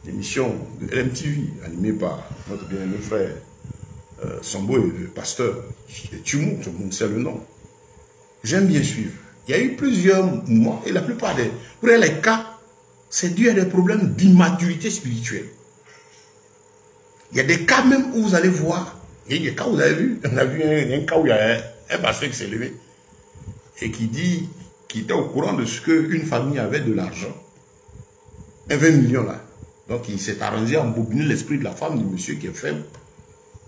L'émission de LMTV, animée par notre bien-aimé frère Sambo et le pasteur Tumou, tout le monde sait le nom. J'aime bien suivre. Il y a eu plusieurs mois, et la plupart des... Pour les cas, c'est dû à des problèmes d'immaturité spirituelle. Il y a des cas même où vous allez voir, il y a des cas où vous avez vu, on a vu un cas où il y a un pasteur qui s'est levé et qui dit qu'il était au courant de ce qu'une famille avait de l'argent. Un 20 millions là. Donc il s'est arrangé à embobiner l'esprit de la femme du monsieur qui est faible.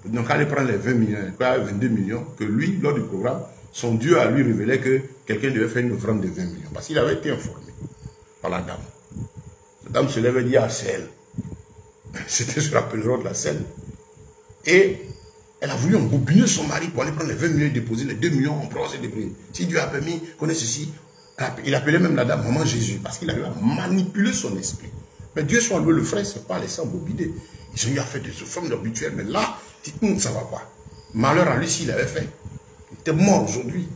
Donc allez prendre les 20 millions, 22 millions, que lui, lors du programme, son Dieu a lui révélé que quelqu'un devait faire une offrande de 20 millions. Parce qu'il avait été informé par la dame. La dame se lève et dit, ah, c'est elle. C'était sur la pèlerin de la Seine. Et elle a voulu embobiner son mari pour aller prendre les 20 millions et déposer les 2 millions en bronze et débris. Si Dieu a permis qu'on ait ceci, il appelait même la dame Maman Jésus, parce qu'il avait manipulé son esprit. Mais Dieu soit loué, le frère, c'est pas laissé embobiner. Ils ont eu à faire des offrandes habituelles, mais là, ça va pas. Malheur à lui s'il avait fait. Il était mort aujourd'hui.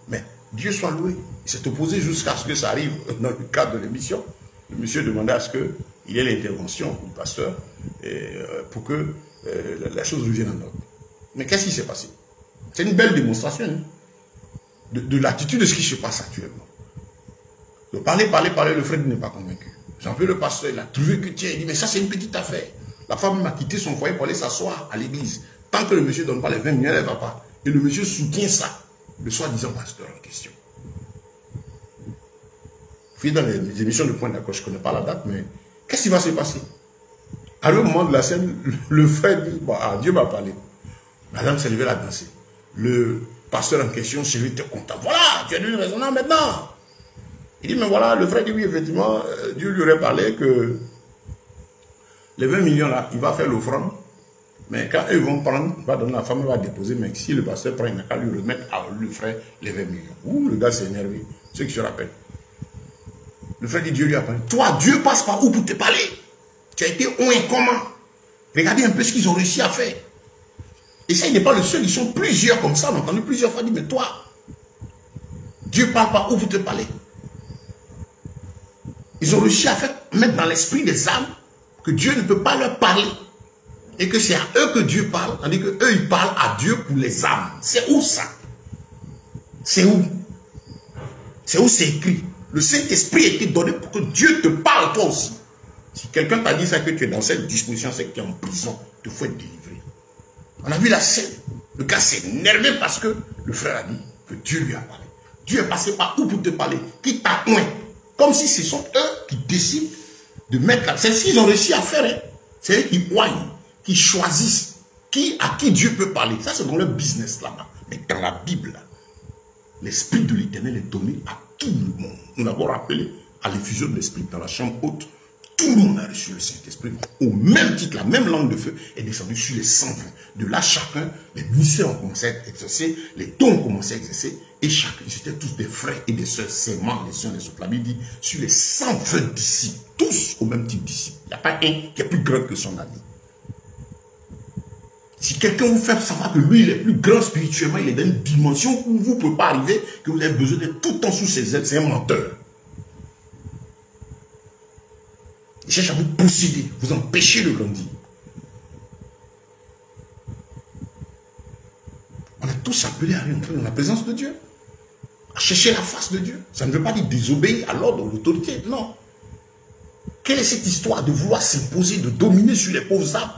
Mais Dieu soit loué. Il s'est opposé jusqu'à ce que ça arrive dans le cadre de l'émission. Le monsieur demandait à ce qu'il ait l'intervention du pasteur pour que la chose revienne en ordre. Mais qu'est-ce qui s'est passé? C'est une belle démonstration de l'attitude de ce qui se passe actuellement. De parler, le frère n'est pas convaincu. Jean-Pierre le pasteur, il a trouvé que tiens, il dit, mais ça c'est une petite affaire. La femme m'a quitté son foyer pour aller s'asseoir à l'église. Tant que le monsieur ne donne pas les 20 millions, elle ne va pas. Et le monsieur soutient ça, le soi-disant pasteur en question. Puis dans les émissions de Point d'accord, je ne connais pas la date, mais qu'est-ce qui va se passer? À un moment de la scène, le frère dit, bon, ah, Dieu m'a parlé. Madame s'est levée à danser. Le pasteur en question s'est levé, content. Voilà, tu as devenu raisonnable maintenant. Il dit, mais voilà, le frère dit, oui, effectivement, Dieu lui aurait parlé que les 20 millions là, il va faire l'offrande. Mais quand eux vont prendre, il va donner la femme, il va déposer. Mais si le pasteur prend, il n'a qu'à lui remettre à le frère les 20 millions. Ouh, le gars s'est énervé. Ceux qui se rappellent. Le frère dit, Dieu lui a parlé. Toi, Dieu passe par où pour te parler? Tu as été où et comment? Regardez un peu ce qu'ils ont réussi à faire. Et ça, il n'est pas le seul. Ils sont plusieurs comme ça. On a entendu plusieurs fois dire, mais toi, Dieu parle par où pour te parler? Ils ont réussi à mettre dans l'esprit des âmes que Dieu ne peut pas leur parler. Et que c'est à eux que Dieu parle. Tandis qu'eux, ils parlent à Dieu pour les âmes. C'est où ça? C'est où? C'est où c'est écrit? Le Saint-Esprit a été donné pour que Dieu te parle toi aussi. Si quelqu'un t'a dit ça, que tu es dans cette disposition, c'est que tu es en prison. Il faut être délivré. On a vu la scène. Le gars s'est énervé parce que le frère a dit que Dieu lui a parlé. Dieu est passé par où pour te parler? Qui t'a oint? Comme si ce sont eux qui décident de mettre là. C'est ce qu'ils ont réussi à faire. Hein. C'est eux qui oignent, qui choisissent à qui Dieu peut parler. Ça, c'est dans leur business là-bas. Mais dans la Bible, l'Esprit de l'Éternel est donné à tout le monde. Nous l'avons rappelé à l'effusion de l'Esprit dans la chambre haute. Tout le monde a reçu le Saint-Esprit. Au même titre, la même langue de feu est descendue sur les 120. De là, chacun, les ministères ont commencé à exercer, les dons ont commencé à exercer, et chacun, ils étaient tous des frères et des sœurs, séments les uns les autres. La Bible dit, sur les 120 disciples, tous au même titre disciples. Il n'y a pas un qui est plus grand que son ami. Si quelqu'un vous fait savoir que lui, il est plus grand spirituellement, il est dans une dimension où vous ne pouvez pas arriver, que vous avez besoin d'être tout le temps sous ses ailes, c'est un menteur. Il cherche à vous posséder, vous empêcher de grandir. On est tous appelés à rentrer dans la présence de Dieu, à chercher la face de Dieu. Ça ne veut pas dire désobéir à l'ordre de l'autorité, non. Quelle est cette histoire de vouloir s'imposer, de dominer sur les pauvres âmes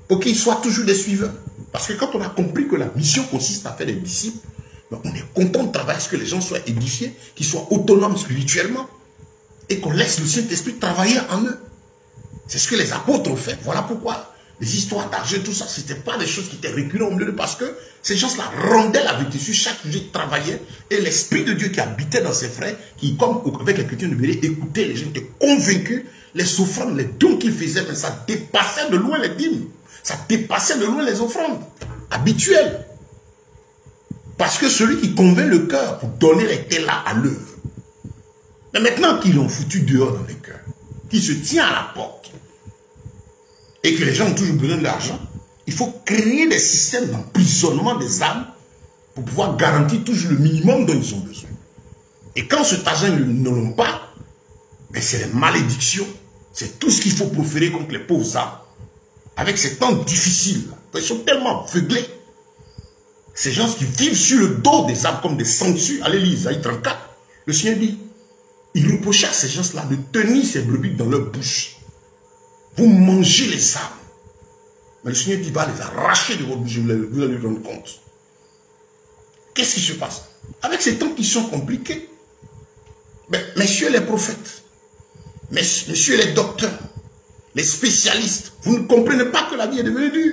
pour qu'ils soient toujours des suiveurs? Parce que quand on a compris que la mission consiste à faire des disciples, on est content de travailler à ce que les gens soient édifiés, qu'ils soient autonomes spirituellement, et qu'on laisse le Saint-Esprit travailler en eux. C'est ce que les apôtres ont fait. Voilà pourquoi les histoires d'argent, tout ça, ce n'était pas des choses qui étaient récurrentes au milieu, parce que ces gens-là rendaient la vérité sur chaque sujet, travaillaient, et l'Esprit de Dieu qui habitait dans ses frères, qui, comme avec les chrétiens de Béret, écoutaient les gens, étaient convaincus, les offrandes, les dons qu'il faisait, mais ça dépassait de loin les dîmes. Ça dépassait de loin les offrandes habituelles. Parce que celui qui convainc le cœur pour donner était là à l'œuvre. Mais maintenant qu'ils l'ont foutu dehors dans les cœurs, qui se tient à la porte, et que les gens ont toujours besoin de l'argent, il faut créer des systèmes d'emprisonnement des âmes pour pouvoir garantir toujours le minimum dont ils ont besoin. Et quand cet argent, ils ne l'ont pas, mais c'est les malédictions, c'est tout ce qu'il faut proférer contre les pauvres âmes. Avec ces temps difficiles, ils sont tellement aveuglés. Ces gens qui vivent sur le dos des âmes comme des sangsues. Allez lire Isaïe 34. Le Seigneur dit, il reprochait à ces gens-là de tenir ces brebis dans leur bouche. Vous mangez les âmes. Mais le Seigneur dit, il va les arracher de votre bouche, vous allez vous rendre compte. Qu'est-ce qui se passe? Avec ces temps qui sont compliqués, mais, messieurs les prophètes, messieurs les docteurs, les spécialistes, vous ne comprenez pas que la vie est devenue dure.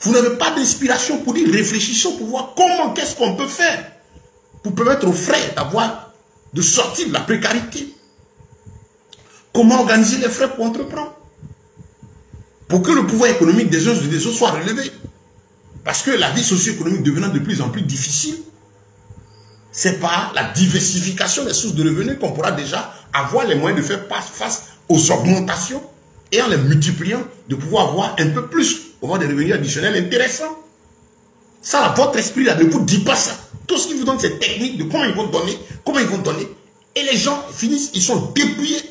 Vous n'avez pas d'inspiration pour dire, réfléchissons pour voir comment, qu'est-ce qu'on peut faire pour permettre aux frères de sortir de la précarité. Comment organiser les frères pour entreprendre? Pour que le pouvoir économique des uns et des autres soit relevé. Parce que la vie socio-économique devenant de plus en plus difficile, c'est par la diversification des sources de revenus qu'on pourra déjà avoir les moyens de faire face aux augmentations et en les multipliant, de pouvoir avoir un peu plus, avoir des revenus additionnels intéressants. Ça, votre esprit là ne vous dit pas ça. Tout ce qui vous donne, c'est technique de comment ils vont donner, et les gens finissent, ils sont dépouillés.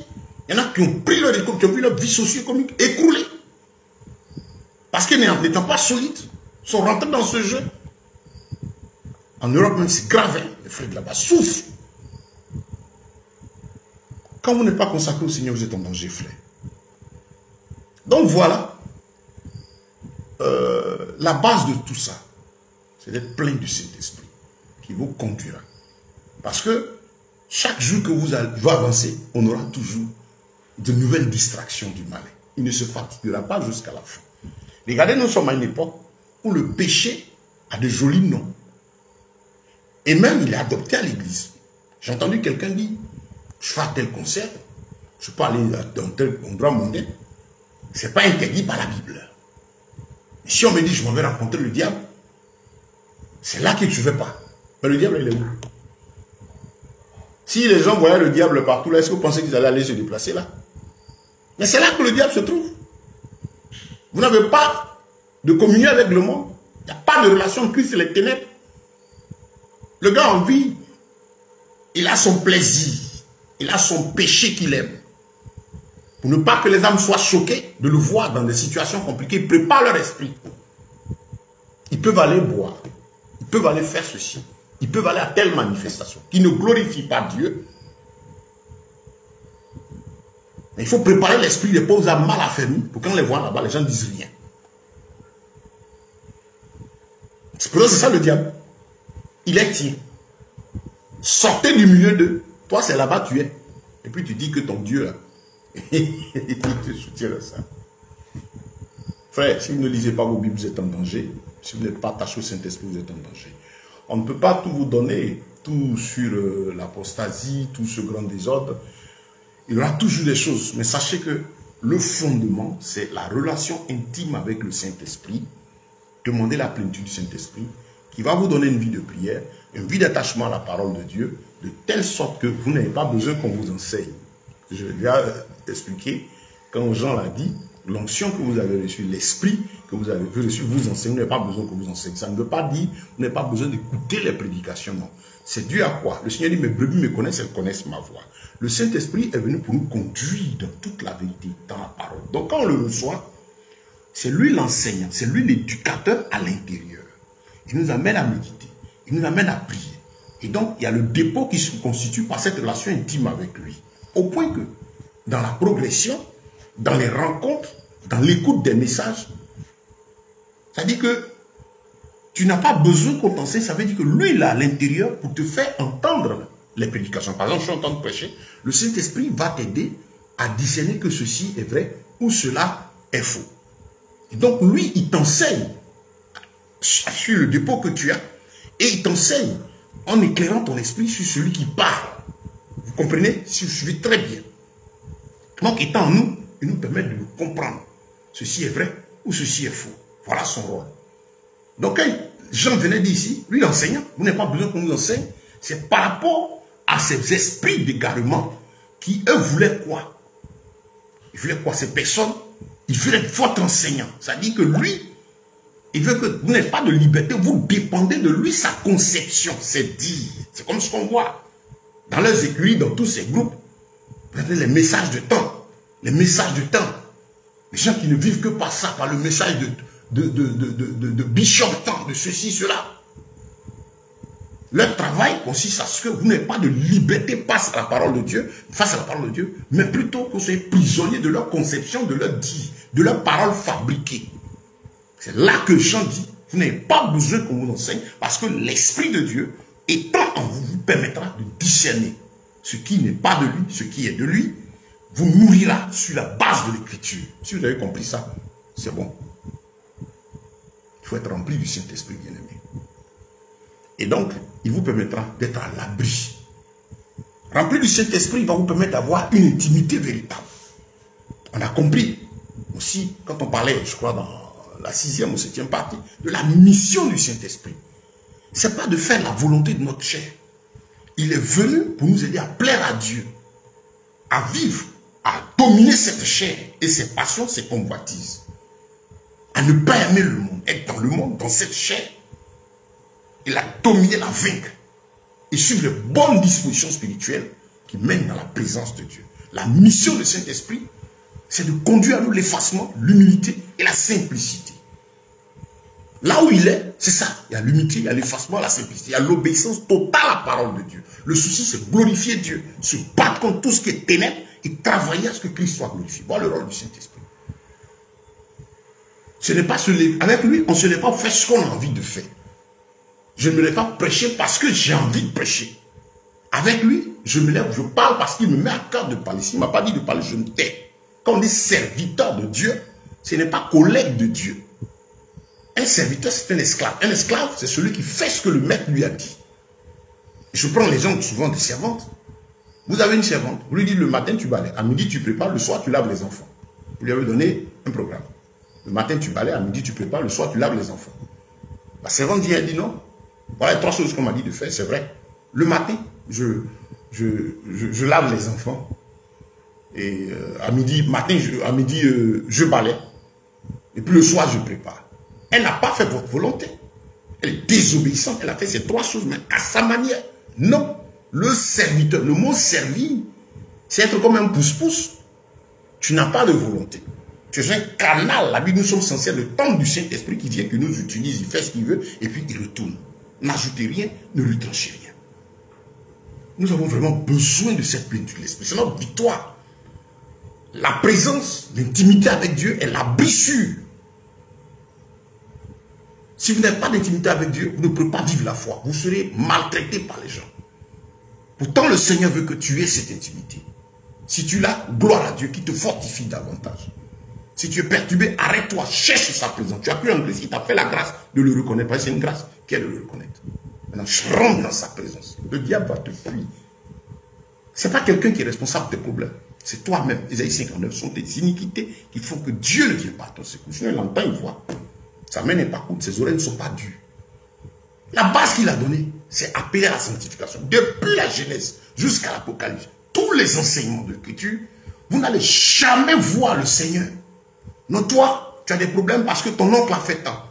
Il y en a qui ont pris leur école, qui ont vu leur vie socio-économique écroulée. Parce qu'ils n'étant pas solides, sont rentrés dans ce jeu. En Europe même, c'est grave, hein. Les frères de là-bas souffrent. Quand vous n'êtes pas consacré au Seigneur, vous êtes en danger, frère. Donc voilà, la base de tout ça, c'est d'être plein du Saint-Esprit qui vous conduira. Parce que chaque jour que vous allez avancer, on aura toujours de nouvelles distractions du malin. Il ne se fatiguera pas jusqu'à la fin. Regardez, nous sommes à une époque où le péché a de jolis noms. Et même, il est adopté à l'église. J'ai entendu quelqu'un dire, je fais tel concert, je peux aller dans tel endroit mondain. Ce n'est pas interdit par la Bible. Et si on me dit, je m'en vais rencontrer le diable, c'est là que je ne vais pas. Mais le diable, il est où? Si les gens voyaient le diable partout, là, est-ce que vous pensez qu'ils allaient aller se déplacer là? Mais c'est là que le diable se trouve. Vous n'avez pas de communion avec le monde. Il n'y a pas de relation de Christ et les ténèbres. Le gars en vie, il a son plaisir. Il a son péché qu'il aime. Pour ne pas que les âmes soient choquées de le voir dans des situations compliquées, ils préparent leur esprit. Ils peuvent aller boire. Ils peuvent aller faire ceci. Ils peuvent aller à telle manifestation qui ne glorifie pas Dieu. Mais il faut préparer l'esprit des pauvres âmes mal affermis pour qu'on les voit là-bas, les gens ne disent rien. C'est pour ça que c'est ça le diable. Il est tien. Sortez du milieu d'eux. Toi, c'est là-bas tu es. Et puis tu dis que ton Dieu, là, il te soutient à ça. Frère, si vous ne lisez pas vos Bibles, vous êtes en danger. Si vous n'êtes pas attaché au Saint-Esprit, vous êtes en danger. On ne peut pas tout vous donner, tout sur l'apostasie, tout ce grand désordre. Il y aura toujours des choses. Mais sachez que le fondement, c'est la relation intime avec le Saint-Esprit. Demandez la plénitude du Saint-Esprit, qui va vous donner une vie de prière, une vie d'attachement à la parole de Dieu, de telle sorte que vous n'avez pas besoin qu'on vous enseigne. Je l'ai déjà expliqué, quand Jean l'a dit, l'onction que vous avez reçue, l'esprit que vous avez reçu, vous enseigne, vous n'avez pas besoin qu'on vous enseigne. Ça ne veut pas dire, vous n'avez pas besoin d'écouter les prédications, non. C'est dû à quoi? Le Seigneur dit, mes brebis me connaissent, elles connaissent ma voix. Le Saint-Esprit est venu pour nous conduire dans toute la vérité, dans la parole. Donc quand on le reçoit, c'est lui l'enseignant, c'est lui l'éducateur à l'intérieur. Il nous amène à méditer, il nous amène à prier. Et donc, il y a le dépôt qui se constitue par cette relation intime avec lui. Au point que, dans la progression, dans les rencontres, dans l'écoute des messages, ça dit que tu n'as pas besoin qu'on t'enseigne, ça veut dire que lui, il est à l'intérieur pour te faire entendre les prédications. Par exemple, je suis en train de prêcher, le Saint-Esprit va t'aider à discerner que ceci est vrai ou cela est faux. Et donc, lui, il t'enseigne sur le dépôt que tu as et il t'enseigne en éclairant ton esprit sur celui qui parle. Vous comprenez? Si vous suivez très bien. Donc, étant en nous, il nous permet de comprendre. Ceci est vrai ou ceci est faux. Voilà son rôle. Donc, quand Jean venait d'ici, lui l'enseignant, vous n'avez pas besoin qu'on nous enseigne, c'est par rapport à ces esprits d'égarement qui, eux, voulaient quoi? Ils voulaient quoi? Ces personnes, ils voulaient être votre enseignant. Ça dit que lui, il veut que vous n'ayez pas de liberté, vous dépendez de lui, sa conception, c'est dit. C'est comme ce qu'on voit dans leurs écuries, dans tous ces groupes. Vous avez les messages de temps, les messages de temps. Les gens qui ne vivent que par ça, par le message de Bishop temps, de ceci, cela. Leur travail consiste à ce que vous n'ayez pas de liberté face à la parole de Dieu, mais plutôt que vous soyez prisonniers de leur conception, de leur dit, de leur parole fabriquée. C'est là que Jean dit, vous n'avez pas besoin qu'on vous enseigne, parce que l'Esprit de Dieu, étant en vous, vous permettra de discerner ce qui n'est pas de lui, ce qui est de lui, vous nourrira sur la base de l'Écriture. Si vous avez compris ça, c'est bon. Il faut être rempli du Saint-Esprit, bien-aimé. Et donc, il vous permettra d'être à l'abri. Rempli du Saint-Esprit va vous permettre d'avoir une intimité véritable. On a compris aussi, quand on parlait, je crois, dans la 6e ou 7e partie, de la mission du Saint-Esprit. Ce n'est pas de faire la volonté de notre chair. Il est venu pour nous aider à plaire à Dieu, à vivre, à dominer cette chair et ses passions, ses convoitises. À ne pas aimer le monde, être dans le monde, dans cette chair, et la dominer, la vaincre. Et suivre les bonnes dispositions spirituelles qui mènent dans la présence de Dieu. La mission du Saint-Esprit, c'est de conduire à nous l'effacement, l'humilité et la simplicité. Là où il est, c'est ça. Il y a l'humilité, il y a l'effacement, la simplicité. Il y a l'obéissance totale à la parole de Dieu. Le souci, c'est glorifier Dieu, se battre contre tout ce qui est ténèbres et travailler à ce que Christ soit glorifié. Voilà le rôle du Saint-Esprit. Ce n'est pas se lever. Avec lui, on ne se lève pas pour faire ce qu'on a envie de faire. Je ne me lève pas prêcher parce que j'ai envie de prêcher. Avec lui, je me lève, je parle parce qu'il me met à cœur de parler. S'il ne m'a pas dit de parler, je me tais. Quand on est serviteur de Dieu, ce n'est pas collègue de Dieu. Un serviteur, c'est un esclave. Un esclave, c'est celui qui fait ce que le maître lui a dit. Je prends l'exemple souvent des servantes. Vous avez une servante, vous lui dites le matin tu balais, à midi tu prépares, le soir tu laves les enfants. Vous lui avez donné un programme. Le matin tu balais, à midi tu prépares, le soir tu laves les enfants. La servante vient et dit non. Voilà les 3 choses qu'on m'a dit de faire, c'est vrai. Le matin, je lave les enfants. Et à midi, je balais. Et puis le soir, je prépare. Elle n'a pas fait votre volonté. Elle est désobéissante. Elle a fait ces 3 choses, mais à sa manière. Non. Le serviteur, le mot servir, c'est être comme un pouce-pouce. Tu n'as pas de volonté. Tu es un canal. La Bible, nous sommes censés être le temple du Saint-Esprit qui vient, qui nous utilise, il fait ce qu'il veut, et puis il retourne. N'ajoutez rien, ne retranchez rien. Nous avons vraiment besoin de cette plénitude de l'Esprit. C'est notre victoire. La présence, l'intimité avec Dieu est la blessure. Si vous n'avez pas d'intimité avec Dieu, vous ne pouvez pas vivre la foi. Vous serez maltraité par les gens. Pourtant, le Seigneur veut que tu aies cette intimité. Si tu l'as, gloire à Dieu qui te fortifie davantage. Si tu es perturbé, arrête-toi, cherche sa présence. Tu as cru en Christ, il t'a fait la grâce de le reconnaître. Parce que c'est une grâce qui est de le reconnaître. Maintenant, je rentre dans sa présence. Le diable va te fuir. Ce n'est pas quelqu'un qui est responsable de tes problèmes. C'est toi-même. Ésaïe 59 sont des iniquités qui font que Dieu ne vient pas à ton secours. Sinon, il entend, il voit. Sa main n'est pas courte, ses oreilles ne sont pas dures. La base qu'il a donnée, c'est appeler à la sanctification. Depuis la Genèse jusqu'à l'Apocalypse, tous les enseignements de l'Écriture, vous n'allez jamais voir le Seigneur. Non, toi, tu as des problèmes parce que ton oncle a fait tant.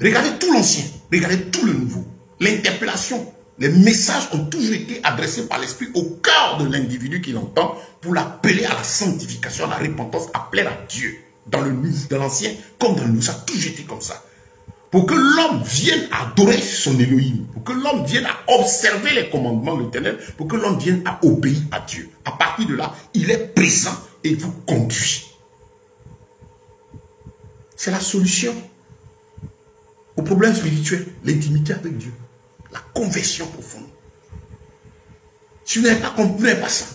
Regardez tout l'ancien, regardez tout le nouveau. L'interpellation, les messages ont toujours été adressés par l'Esprit au cœur de l'individu qui l'entend pour l'appeler à la sanctification, à la repentance, appeler à Dieu. Dans le nouveau, dans l'ancien, comme dans le nouveau, ça a toujours été comme ça. Pour que l'homme vienne adorer son Elohim, pour que l'homme vienne à observer les commandements de l'Éternel, pour que l'homme vienne à obéir à Dieu. À partir de là, il est présent et il vous conduit. C'est la solution au problème spirituel, l'intimité avec Dieu, la conversion profonde. Si vous n'avez pas compris, vous n'avez pas ça.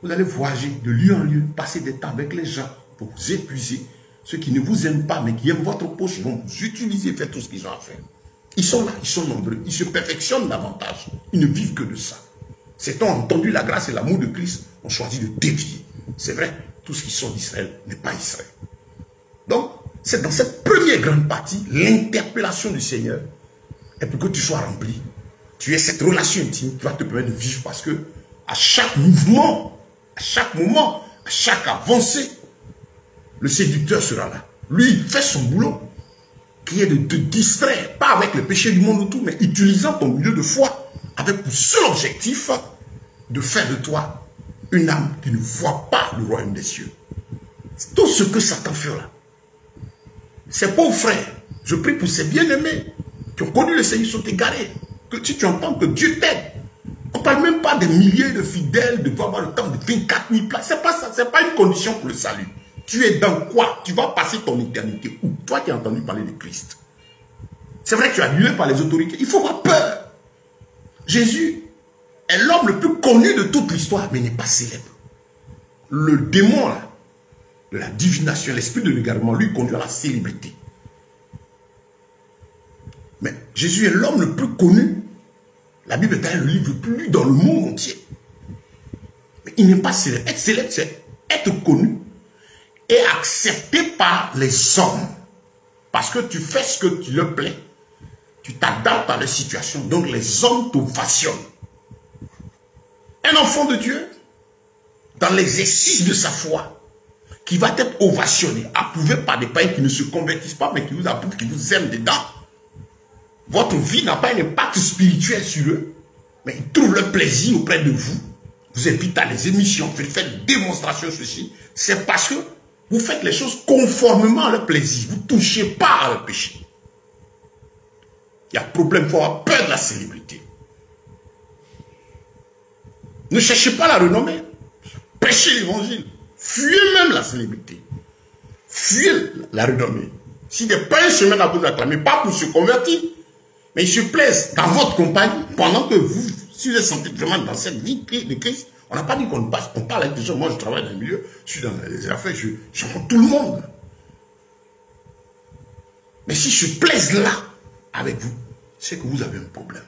Vous allez voyager de lieu en lieu, passer des temps avec les gens pour vous épuiser. Ceux qui ne vous aiment pas, mais qui aiment votre poche, vont vous utiliser, faire tout ce qu'ils ont à faire. Ils sont là, ils sont nombreux, ils se perfectionnent davantage. Ils ne vivent que de ça. C'est-on entendu la grâce et l'amour de Christ, on choisit de dévier. C'est vrai, tout ce qui sort d'Israël n'est pas Israël. Donc, c'est dans cette première grande partie, l'interpellation du Seigneur, et pour que tu sois rempli, tu aies cette relation intime qui va te permettre de vivre, parce que à chaque mouvement, à chaque moment, à chaque avancée, le séducteur sera là. Lui, il fait son boulot, qui est de te distraire, pas avec le péché du monde autour, mais utilisant ton milieu de foi, avec pour seul objectif de faire de toi une âme qui ne voit pas le royaume des cieux. C'est tout ce que Satan fait là. Ces pauvres frères, je prie pour ces bien-aimés qui ont connu le Seigneur, sont égarés. Que si tu entends que Dieu t'aide, on ne parle même pas des milliers de fidèles, de avoir le temps de 24 000 places. Ce n'est pas ça, ce n'est pas une condition pour le salut. Tu es dans quoi? Tu vas passer ton éternité où? Toi qui as entendu parler de Christ. C'est vrai que tu es annulé par les autorités. Il faut avoir peur. Jésus est l'homme le plus connu de toute l'histoire, mais il n'est pas célèbre. Le démon là, de la divination, l'esprit de l'égarement, lui conduit à la célébrité. Mais Jésus est l'homme le plus connu. La Bible est le livre le plus lu dans le monde entier. Mais il n'est pas célèbre. Être célèbre, c'est être connu et accepté par les hommes. Parce que tu fais ce que tu leur plaît. Tu t'adaptes à la situation. Donc les hommes t'ovationnent. Un enfant de Dieu, dans l'exercice de sa foi, qui va être ovationné, approuvé par des païens qui ne se convertissent pas, mais qui vous approuvent, qui vous aiment dedans. Votre vie n'a pas un impact spirituel sur eux, mais ils trouvent leur plaisir auprès de vous. Vous invitent à des émissions, vous faites des démonstrations, ceci. C'est parce que vous faites les choses conformément à leur plaisir. Vous ne touchez pas à leur péché. Il y a problème, il faut avoir peur de la célébrité. Ne cherchez pas la renommée. Prêchez l'évangile. Fuyez même la célébrité. Fuyez la renommée. Si des païens se mettent à vous acclamer, pas pour se convertir, mais ils se plaisent dans votre compagnie, pendant que vous, si vous êtes senti vraiment dans cette vie de Christ, on n'a pas dit qu'on passe, on parle avec des gens. Moi, je travaille dans le milieu, je suis dans les affaires, je rencontre tout le monde. Mais si je plaise là, avec vous, c'est que vous avez un problème.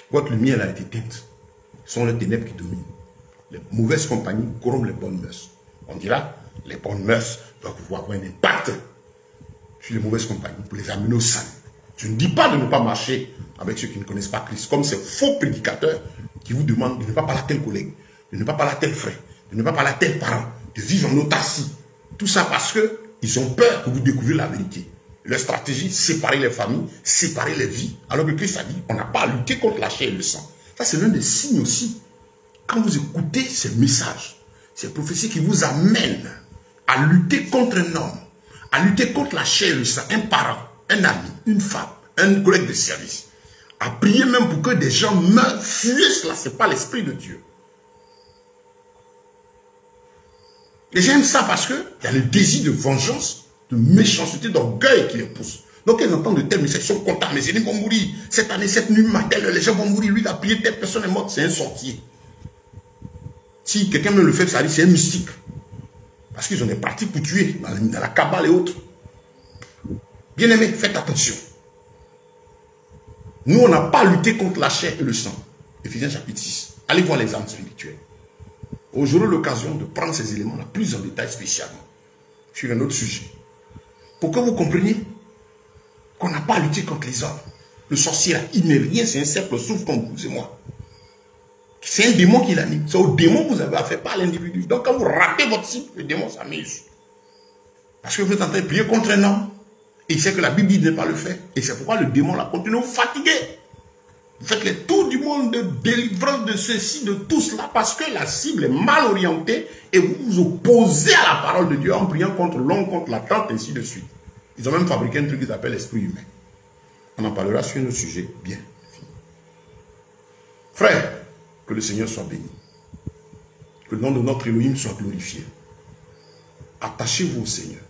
Votre lumière a été éteinte. Ce sont les ténèbres qui dominent. Les mauvaises compagnies corrompent les bonnes mœurs. On dira, les bonnes mœurs doivent pouvoir avoir un impact sur les mauvaises compagnies pour les amener au salut. Je ne dis pas de ne pas marcher avec ceux qui ne connaissent pas Christ, comme ces faux prédicateurs qui vous demandent de ne pas parler à tel collègue, de ne pas parler à tel frère, de ne pas parler à tel parent, de vivre en autarcie. Tout ça parce qu'ils ont peur que vous découvriez la vérité. Leur stratégie, séparer les familles, séparer les vies. Alors que Christ a dit, on n'a pas à lutter contre la chair et le sang. Ça, c'est l'un des signes aussi. Quand vous écoutez ces messages, ces prophéties qui vous amènent à lutter contre un homme, à lutter contre la chair et le sang, un parent, un ami, une femme, un collègue de service, à prier même pour que des gens meurent, fuyez cela, ce n'est pas l'esprit de Dieu. Les gens aiment ça parce qu'il y a le désir de vengeance, de méchanceté, d'orgueil qui les pousse. Donc ils entendent de tels messages, ils sont contents, mais ils vont mourir. Cette année, cette nuit matin, les gens vont mourir. Lui, il a prié, telle personne est morte, c'est un sorcier. Si quelqu'un me le fait, ça dit c'est un mystique. Parce qu'ils ont des pratiques pour tuer, dans la cabale et autres. Bien-aimés, faites attention. Nous, on n'a pas lutté contre la chair et le sang. Éphésiens chapitre 6. Allez voir les armes spirituelles. J'aurai l'occasion de prendre ces éléments-là plus en détail spécialement sur un autre sujet. Pour que vous compreniez qu'on n'a pas lutté contre les hommes. Le sorcier, là, il n'est rien, c'est un simple souffle comme vous et moi. C'est un démon qui l'anime. C'est au démon que vous avez affaire, pas à l'individu. Donc quand vous ratez votre cible, le démon s'amuse. Parce que vous êtes en train de prier contre un homme. Et il sait que la Bible dit de ne pas le faire. Et c'est pourquoi le démon là continue à vous fatiguer. Vous faites les tours du monde de délivrance de ceci, de tout cela, parce que la cible est mal orientée et vous vous opposez à la parole de Dieu en priant contre l'homme, contre la tante, et ainsi de suite. Ils ont même fabriqué un truc qu'ils appellent l'esprit humain. On en parlera sur un autre sujet bien. Frère, que le Seigneur soit béni. Que le nom de notre Elohim soit glorifié. Attachez-vous au Seigneur.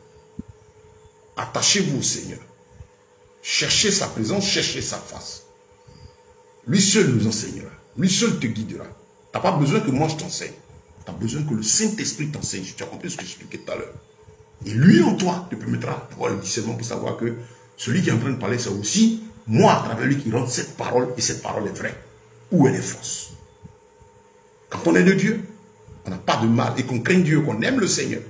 Attachez-vous au Seigneur. Cherchez sa présence, cherchez sa face. Lui seul nous enseignera. Lui seul te guidera. Tu n'as pas besoin que moi je t'enseigne. Tu as besoin que le Saint-Esprit t'enseigne. Tu as compris ce que j'expliquais tout à l'heure. Et lui en toi te permettra d'avoir le discernement pour savoir que celui qui est en train de parler, c'est aussi moi à travers lui qui rend cette parole, et cette parole est vraie. Ou elle est fausse. Quand on est de Dieu, on n'a pas de mal et qu'on craigne Dieu, qu'on aime le Seigneur,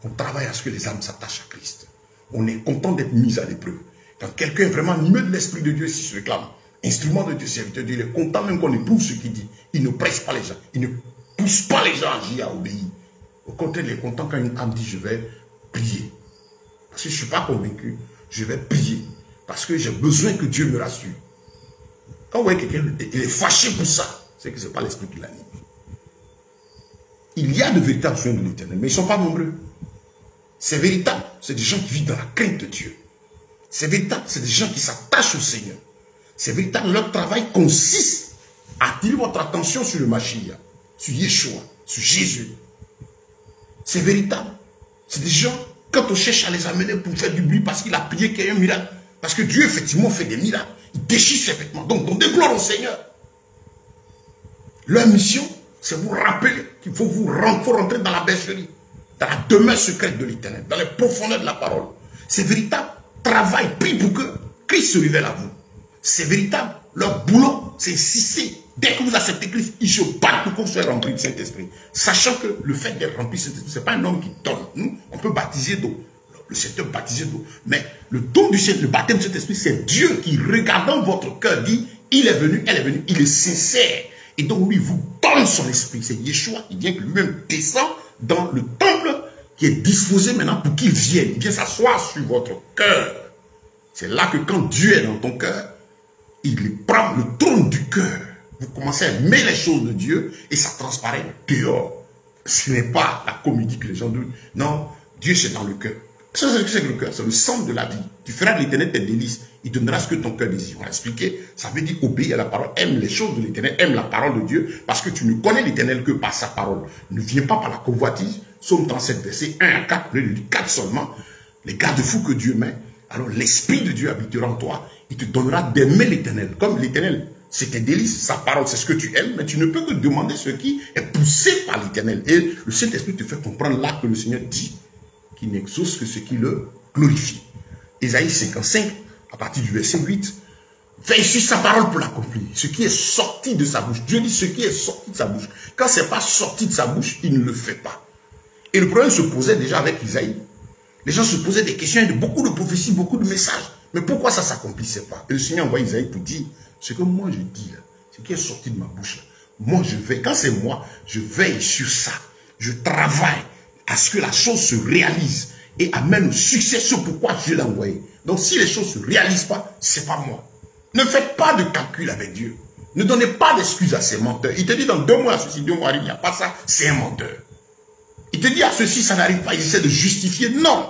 on travaille à ce que les âmes s'attachent à Christ. On est content d'être mis à l'épreuve. Quand quelqu'un est vraiment animé de l'Esprit de Dieu, s'il se réclame, instrument de Dieu, serviteur de Dieu, il est content même qu'on éprouve ce qu'il dit. Il ne presse pas les gens, il ne pousse pas les gens à agir, à obéir. Au contraire, il est content quand une âme dit, je vais prier. Parce que je ne suis pas convaincu, je vais prier. Parce que j'ai besoin que Dieu me rassure. Quand vous voyez quelqu'un, il est fâché pour ça, c'est que ce n'est pas l'Esprit qui l'anime. Il y a de véritables soins de l'Éternel, mais ils ne sont pas nombreux. C'est véritable, c'est des gens qui vivent dans la crainte de Dieu. C'est véritable, c'est des gens qui s'attachent au Seigneur. C'est véritable, leur travail consiste à attirer votre attention sur le Mashiach, sur Yeshua, sur Jésus. C'est véritable. C'est des gens, quand on cherche à les amener pour faire du bruit parce qu'il a prié qu'il y ait un miracle, parce que Dieu effectivement fait des miracles, il déchire ses vêtements, donc donnez gloire au Seigneur. Leur mission, c'est vous rappeler qu'il faut rentrer dans la bergerie, dans la demeure secrète de l'Éternel, dans les profondeurs de la parole. C'est véritable. Travail, prie pour que Christ se révèle à vous. C'est véritable. Leur boulot, c'est insister. Dès que vous acceptez Christ, ils se battent pour que vous soyez remplis du Saint-Esprit. Sachant que le fait d'être rempli du Saint-Esprit, ce n'est pas un homme qui donne. Nous, on peut baptiser d'eau. Le Seigneur baptisé d'eau. Mais le don du Saint-Esprit, le baptême du Saint-Esprit, c'est Dieu qui, regardant votre cœur, dit, il est venu, elle est venue, il est sincère. Et donc, lui, vous donne son esprit. C'est Yeshua qui vient, que lui-même descend dans le temple qui est disposé maintenant pour qu'il vienne. Il vient s'asseoir sur votre cœur. C'est là que quand Dieu est dans ton cœur, il prend le trône du cœur. Vous commencez à aimer les choses de Dieu et ça transparaît dehors. Ce n'est pas la comédie que les gens disent. Non, Dieu c'est dans le cœur. C'est que le cœur, c'est le centre de la vie. Tu feras de l'Éternel tes délices. Il donnera ce que ton cœur désire. On a expliqué, ça veut dire obéir à la parole. Aime les choses de l'Éternel, aime la parole de Dieu, parce que tu ne connais l'Éternel que par sa parole. Ne viens pas par la convoitise. Psaume 37, verset 1 à 4, le 4 seulement. Les garde-fous que Dieu met, alors l'Esprit de Dieu habitera en toi. Il te donnera d'aimer l'Éternel. Comme l'Éternel, c'est tes délices, sa parole, c'est ce que tu aimes, mais tu ne peux que demander ce qui est poussé par l'Éternel. Et le Saint-Esprit te fait comprendre là que le Seigneur dit qui n'exauce que ce qui le glorifie. Ésaïe 55, à partir du verset 8, veille sur sa parole pour l'accomplir. Ce qui est sorti de sa bouche. Dieu dit ce qui est sorti de sa bouche. Quand ce n'est pas sorti de sa bouche, il ne le fait pas. Et le problème se posait déjà avec Isaïe. Les gens se posaient des questions, il y a beaucoup de prophéties, beaucoup de messages. Mais pourquoi ça ne s'accomplissait pas? Et le Seigneur envoie Isaïe pour dire, ce que moi je dis, là, ce qui est sorti de ma bouche, là, moi je veille, quand c'est moi, je veille sur ça. Je travaille à ce que la chose se réalise et amène au succès, ce pourquoi je l'ai envoyé. Donc si les choses ne se réalisent pas, ce n'est pas moi. Ne faites pas de calcul avec Dieu. Ne donnez pas d'excuses à ces menteurs. Il te dit dans 2 mois, ceci, 2 mois, il n'y a pas ça, c'est un menteur. Il te dit à ceci, ça n'arrive pas, il essaie de justifier. Non.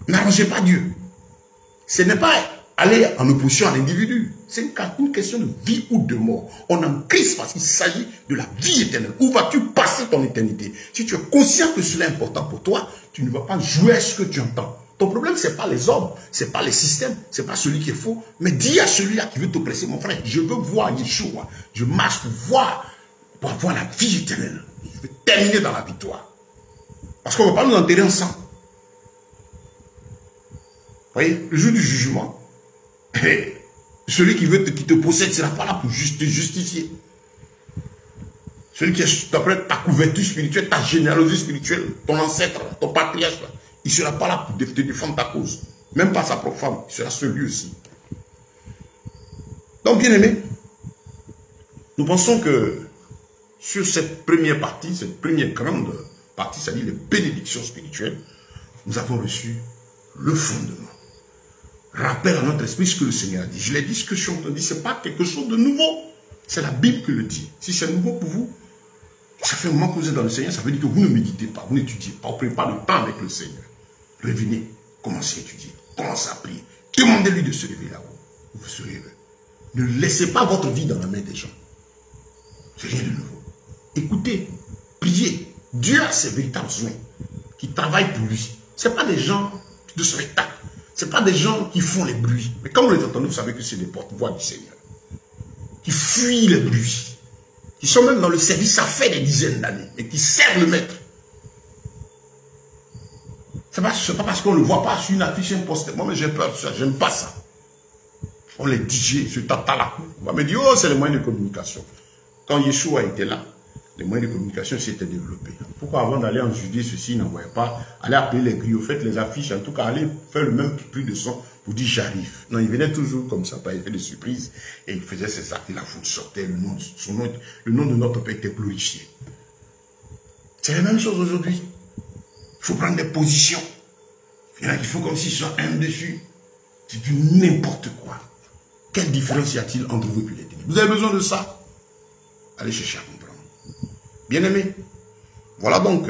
N'arrangez pas Dieu. Ce n'est pas aller en opposition à l'individu. C'est une question de vie ou de mort. On en crise parce qu'il s'agit de la vie éternelle. Où vas-tu passer ton éternité? Si tu es conscient que cela est important pour toi, tu ne vas pas jouer à ce que tu entends. Ton problème, ce n'est pas les hommes, ce n'est pas les systèmes, ce n'est pas celui qui est faux. Mais dis à celui-là qui veut t'oppresser, mon frère, je veux voir Yeshua. Je marche pour avoir la vie éternelle. Je veux terminer dans la victoire. Parce qu'on ne va pas nous enterrer ensemble. Vous voyez, le jour du jugement, celui qui te possède ne sera pas là pour te justifier. Celui qui est d'après ta couverture spirituelle, ta généalogie spirituelle, ton ancêtre, ton patriarche, il ne sera pas là pour te défendre ta cause. Même pas sa propre femme, il sera celui aussi. Donc, bien aimé, nous pensons que sur cette première partie, cette première grande partie, c'est-à-dire les bénédictions spirituelles, nous avons reçu le fondement. Rappelle à notre esprit ce que le Seigneur a dit. Je l'ai dit, ce que je suis en train de dire, ce n'est pas quelque chose de nouveau. C'est la Bible qui le dit. Si c'est nouveau pour vous, ça fait un moment que vous êtes dans le Seigneur, ça veut dire que vous ne méditez pas, vous n'étudiez pas, vous ne prenez pas le temps avec le Seigneur. Revenez, commencez à étudier, commencez à prier. Demandez-lui de se réveiller là-haut. Vous serez heureux. Ne laissez pas votre vie dans la main des gens. C'est rien de nouveau. Écoutez, priez. Dieu a ses véritables soins qui travaillent pour lui. Ce n'est pas des gens de spectacle. Ce n'est pas des gens qui font les bruits. Mais quand vous les entendez, vous savez que c'est des porte-voix du Seigneur. Qui fuient les bruits. Qui sont même dans le service, ça fait des dizaines d'années. Et qui servent le maître. Ce n'est pas parce qu'on ne le voit pas sur une affiche, un poster. Moi, mais j'ai peur de ça. J'aime pas ça. On les DJ, ce tata là. On va me dire, oh, c'est les moyens de communication. Quand Yeshua était là, les moyens de communication s'étaient développés. Pourquoi avant d'aller en Judée, ceci n'envoyait pas, aller appeler les griots, faites les affiches, en tout cas, aller faire le même prix de son pour dire j'arrive. Non, il venait toujours comme ça, par effet de surprise, et il faisait ses actes, et la foule sortait, le nom de notre Père était glorifié. C'est la même chose aujourd'hui. Il faut prendre des positions. Il y en a qui font comme s'ils sont un dessus. C'est du n'importe quoi. Quelle différence y a-t-il entre vous et les ténèbres? Vous avez besoin de ça? Allez chercher à comprendre. Bien-aimés, voilà donc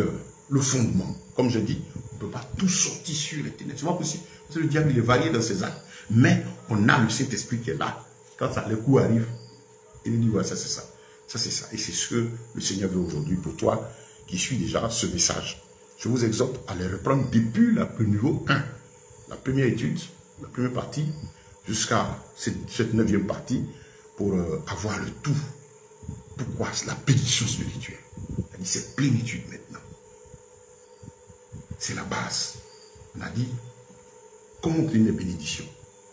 le fondement. Comme je dis, on ne peut pas tout sortir sur les ténèbres. C'est pas possible. Parce que le diable, il est varié dans ses actes. Mais on a le Saint-Esprit qui est là. Quand ça, les coups arrivent, il dit, ouais, ça c'est ça. Ça c'est ça. Et c'est ce que le Seigneur veut aujourd'hui pour toi qui suis déjà ce message. Je vous exhorte à les reprendre depuis le niveau 1. La première étude, la première partie, jusqu'à cette 9e partie, pour avoir le tout. Pourquoi? C'est la bénédiction spirituelle. C'est plénitude maintenant. C'est la base. On a dit, comment obtenir les bénédictions?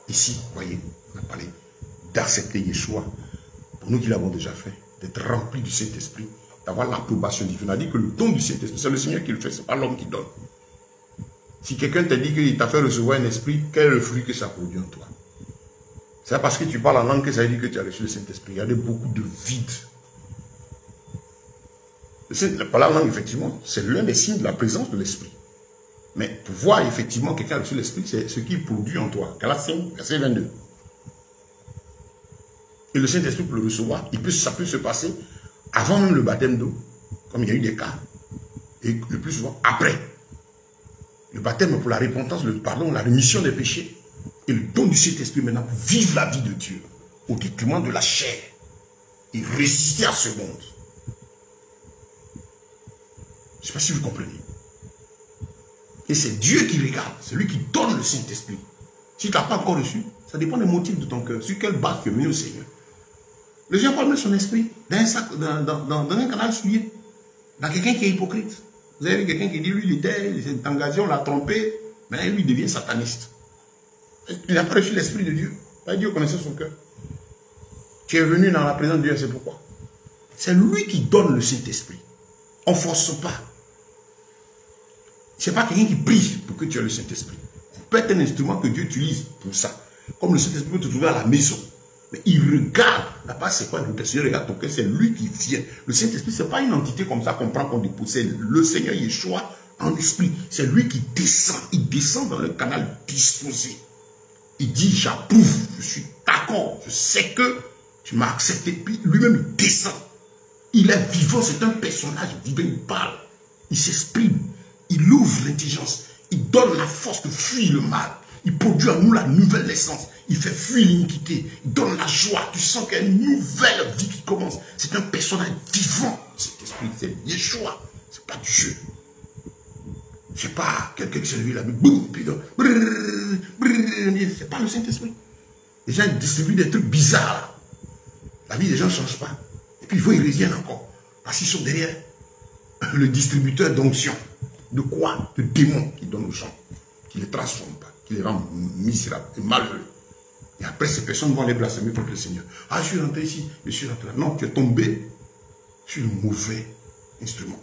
Ici, voyez, on a parlé d'accepter Yeshua, pour nous qui l'avons déjà fait, d'être remplis du Saint-Esprit, d'avoir l'approbation divine. On a dit que le don du Saint-Esprit, c'est le Seigneur qui le fait, ce n'est pas l'homme qui donne. Si quelqu'un t'a dit qu'il t'a fait recevoir un esprit, quel est le fruit que ça produit en toi? C'est parce que tu parles en langue que ça veut dire que tu as reçu le Saint-Esprit. Il y a beaucoup de vide. Parler en langue, effectivement, c'est l'un des signes de la présence de l'Esprit. Mais pour voir effectivement quelqu'un a reçu l'Esprit, c'est ce qu'il produit en toi. Galates 5, verset 22. Et le Saint-Esprit, pour le recevoir, ça peut se passer avant même le baptême d'eau, comme il y a eu des cas. Et le plus souvent, après. Le baptême pour la repentance, le pardon, la rémission des péchés. Et le don du Saint-Esprit maintenant pour vivre la vie de Dieu au détriment de la chair et résister à ce monde. Je ne sais pas si vous comprenez. Et c'est Dieu qui regarde, c'est lui qui donne le Saint-Esprit. Si tu n'as pas encore reçu, ça dépend des motifs de ton cœur. Sur quelle base tu es venu au Seigneur. Le Seigneur peut mettre son esprit dans un canal souillé, dans quelqu'un qui est hypocrite. Vous avez vu quelqu'un qui dit, lui, il s'est engagé, on l'a trompé, mais lui, il devient sataniste. Il n'a pas reçu l'Esprit de Dieu. Dieu connaissait son cœur. Tu es venu dans la présence de Dieu, c'est pourquoi. C'est lui qui donne le Saint-Esprit. On ne force pas. Ce n'est pas quelqu'un qui prie pour que tu aies le Saint-Esprit. Il peut être un instrument que Dieu utilise pour ça. Comme le Saint-Esprit peut te trouver à la maison. Mais il regarde. Là-bas, c'est quoi? Le Seigneur regarde ton cœur, c'est lui qui vient. Le Saint-Esprit, ce n'est pas une entité comme ça qu'on prend, qu'on dépose. C'est le Seigneur Yeshua en esprit. C'est lui qui descend. Il descend dans le canal disposé. Il dit, j'approuve, je suis d'accord, je sais que tu m'as accepté. Puis lui-même, il descend. Il est vivant, c'est un personnage vivant, il parle, il s'exprime, il ouvre l'intelligence, il donne la force de fuir le mal, il produit en nous la nouvelle naissance, il fait fuir l'iniquité, il donne la joie, tu sens qu'il y a une nouvelle vie qui commence. C'est un personnage vivant, cet esprit, c'est Yeshua, c'est pas du jeu. C'est pas quelqu'un qui s'est levé là, boum, puis c'est pas le Saint-Esprit. Les gens distribuent des trucs bizarres. La vie des gens ne change pas. Et puis il faut qu'ils reviennent encore. Parce qu'ils sont derrière le distributeur d'onction. De quoi? De démons qui donnent aux gens. Qui ne les transforment pas. Qui les rendent misérables et malheureux. Et après, ces personnes vont aller blasphémer contre le Seigneur. Ah, je suis rentré ici. Je suis rentré là. Non, tu es tombé sur le mauvais instrument.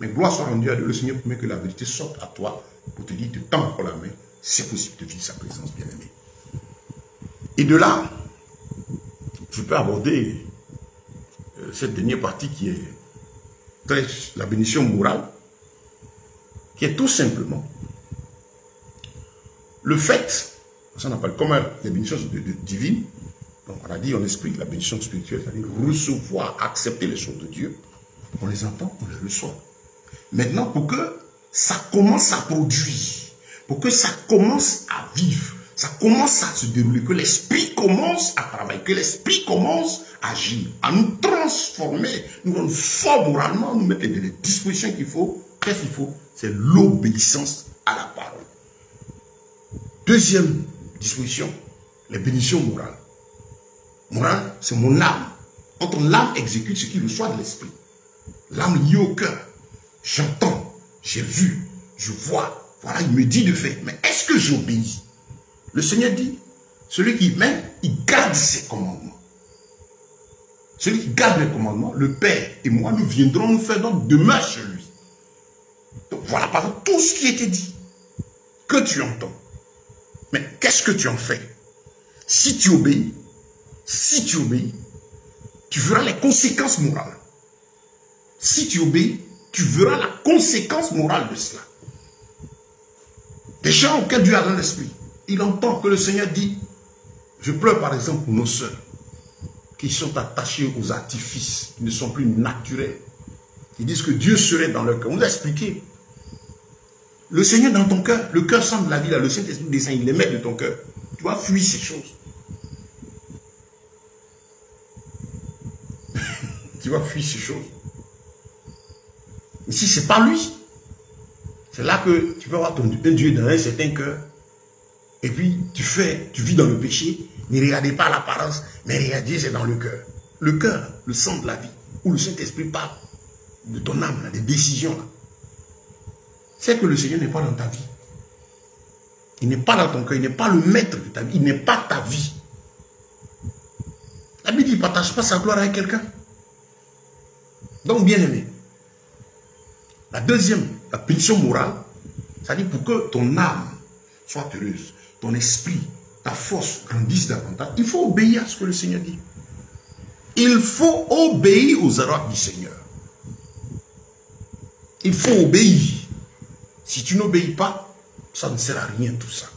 Mais gloire soit rendue à Dieu. Le Seigneur permet que la vérité sorte à toi pour te dire, te tends encore la main. C'est possible de vivre sa présence, bien-aimé. Et de là, je peux aborder cette dernière partie qui est la bénédiction morale, qui est tout simplement le fait, ça on appelle comme la bénédiction divine, donc on a dit en esprit, la bénédiction spirituelle, c'est-à-dire recevoir, accepter les choses de Dieu, on les entend, on les reçoit. Maintenant, pour que ça commence à produire, pour que ça commence à vivre, ça commence à se dérouler, que l'esprit commence à travailler, que l'esprit commence à agir, à nous transformer, nous rendre forts moralement, nous mettre dans les dispositions qu'il faut. Qu'est-ce qu'il faut? C'est l'obéissance à la parole. Deuxième disposition, les bénédictions morales. Morale, c'est mon âme. Quand ton âme exécute ce qu'il reçoit de l'esprit, l'âme liée au cœur, j'entends, j'ai vu, je vois, voilà, il me dit de faire. Mais est-ce que j'obéis? Le Seigneur dit, celui qui m'aime, il garde ses commandements. Celui qui garde les commandements, le Père et moi, nous viendrons nous faire donc demeure chez lui. Donc voilà, par exemple, tout ce qui était dit, que tu entends. Mais qu'est-ce que tu en fais? Si tu obéis, tu verras les conséquences morales. Si tu obéis, tu verras la conséquence morale de cela. Des gens auxquels Dieu a dans l'esprit, il entend que le Seigneur dit, je pleure par exemple pour nos sœurs qui sont attachées aux artifices, qui ne sont plus naturels. Ils disent que Dieu serait dans leur cœur. On nous a expliqué. Le Seigneur dans ton cœur, le cœur semble la vie, là, le Saint-Esprit descend, il les met de ton cœur. Tu vas fuir ces choses. Tu vas fuir ces choses. Mais si ce n'est pas lui, c'est là que tu peux avoir ton Dieu dans un certain cœur. Et puis tu vis dans le péché. Ne regardez pas l'apparence, mais regardez, c'est dans le cœur. Le cœur, le sang de la vie, où le Saint-Esprit parle de ton âme, là, des décisions. Là. C'est que le Seigneur n'est pas dans ta vie. Il n'est pas dans ton cœur, il n'est pas le maître de ta vie, il n'est pas ta vie. La Bible dit, il ne partage pas sa gloire avec quelqu'un. Donc, bien aimé, la deuxième, la punition morale, ça dit pour que ton âme soit heureuse, ton esprit, ta force grandisse davantage, il faut obéir à ce que le Seigneur dit. Il faut obéir aux ordres du Seigneur. Il faut obéir. Si tu n'obéis pas, ça ne sert à rien tout ça.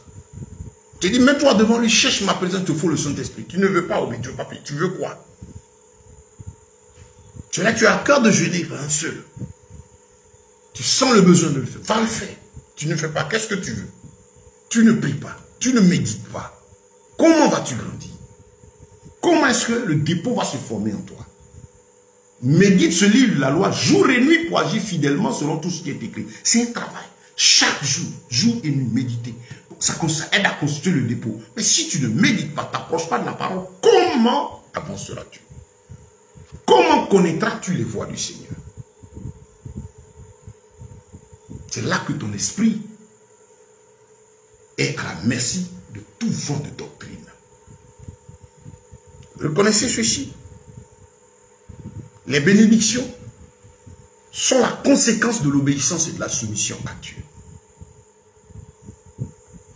Tu dis, mets-toi devant lui, cherche ma présence, il te faut le Saint-Esprit. Tu ne veux pas obéir, tu veux pas payer. Tu veux quoi? Tu as à cœur de jeûner un seul. Tu sens le besoin de le faire. Va le faire. Tu ne fais pas. Qu'est-ce que tu veux? Tu ne pries pas. Tu ne médites pas. Comment vas-tu grandir? Comment est-ce que le dépôt va se former en toi? Médite ce livre de la loi jour et nuit pour agir fidèlement selon tout ce qui est écrit. C'est un travail. Chaque jour, jour et nuit, méditer. Ça aide à constituer le dépôt. Mais si tu ne médites pas, tu n'approches pas de la parole, comment avanceras-tu? Comment connaîtras-tu les voies du Seigneur? C'est là que ton esprit est à la merci de tout vent de doctrine. Reconnaissez ceci. Les bénédictions sont la conséquence de l'obéissance et de la soumission à Dieu.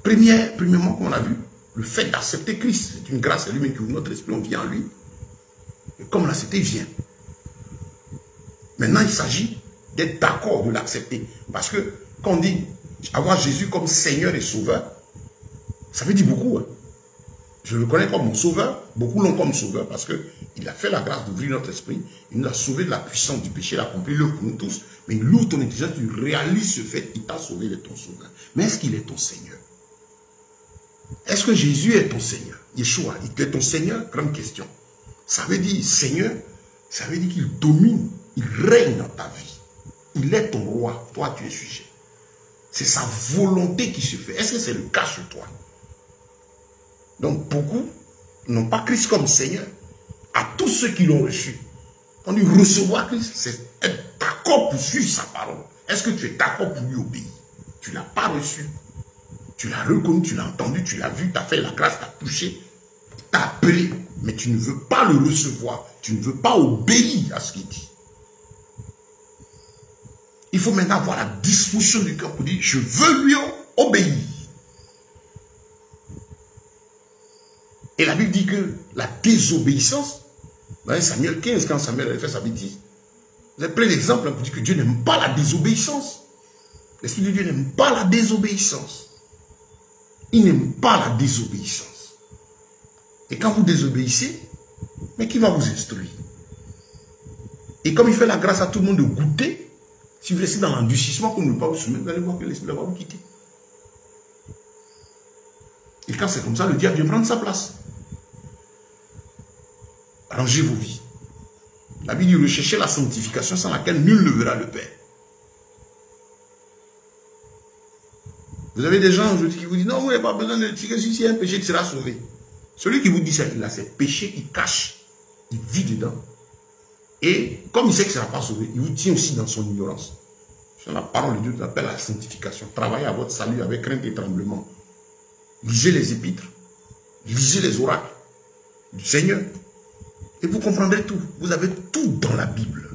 Premièrement, comme on a vu, le fait d'accepter Christ, c'est une grâce à lui-même qui ouvre notre esprit, on vient en lui. Et comme on l'accepte, il vient. Maintenant, il s'agit d'être d'accord de l'accepter. Parce que quand on dit avoir Jésus comme Seigneur et Sauveur, ça veut dire beaucoup. Hein. Je le connais comme mon Sauveur. Beaucoup l'ont comme Sauveur parce qu'il a fait la grâce d'ouvrir notre esprit. Il nous a sauvé de la puissance du péché. Il a accompli l'œuvre pour nous tous. Mais il ouvre ton intelligence, tu réalises ce fait. Il t'a sauvé, il est ton Sauveur. Mais est-ce qu'il est ton Seigneur? Est-ce que Jésus est ton Seigneur? Yeshua, il est ton Seigneur? Grande question. Ça veut dire Seigneur, ça veut dire qu'il domine, il règne dans ta vie. Il est ton roi, toi tu es sujet. C'est sa volonté qui se fait. Est-ce que c'est le cas chez toi? Donc beaucoup n'ont pas Christ comme Seigneur. À tous ceux qui l'ont reçu, on dit recevoir Christ, c'est être d'accord pour suivre sa parole. Est-ce que tu es d'accord pour lui obéir? Tu ne l'as pas reçu. Tu l'as reconnu, tu l'as entendu, tu l'as vu, tu as fait la grâce, tu as touché, tu t'as appelé, mais tu ne veux pas le recevoir. Tu ne veux pas obéir à ce qu'il dit. Il faut maintenant avoir la disposition du cœur pour dire, je veux lui obéir. Et la Bible dit que la désobéissance, dans Samuel 15, quand Samuel avait fait sa bêtise, vous avez plein d'exemples pour dire que Dieu n'aime pas la désobéissance. L'Esprit de Dieu n'aime pas la désobéissance. Il n'aime pas la désobéissance. Et quand vous désobéissez, mais qui va vous instruire? Et comme il fait la grâce à tout le monde de goûter, si vous restez dans l'endurcissement, pour ne pas vous soumettre, vous allez voir que l'Esprit va vous quitter. Et quand c'est comme ça, le diable vient prendre sa place. Arrangez vos vies. La Bible dit recherchez la sanctification sans laquelle nul ne verra le Père. Vous avez des gens aujourd'hui qui vous disent non, vous n'avez pas besoin de tirer, si c'est un péché, tu seras sauvé. Celui qui vous dit ça, il a ses péchés, il cache, il vit dedans. Et comme il sait qu'il ne sera pas sauvé, il vous tient aussi dans son ignorance. C'est la parole de Dieu qui appelle la sanctification. Travaillez à votre salut avec crainte et tremblement. Lisez les épîtres, lisez les oracles du Seigneur. Et vous comprendrez tout. Vous avez tout dans la Bible.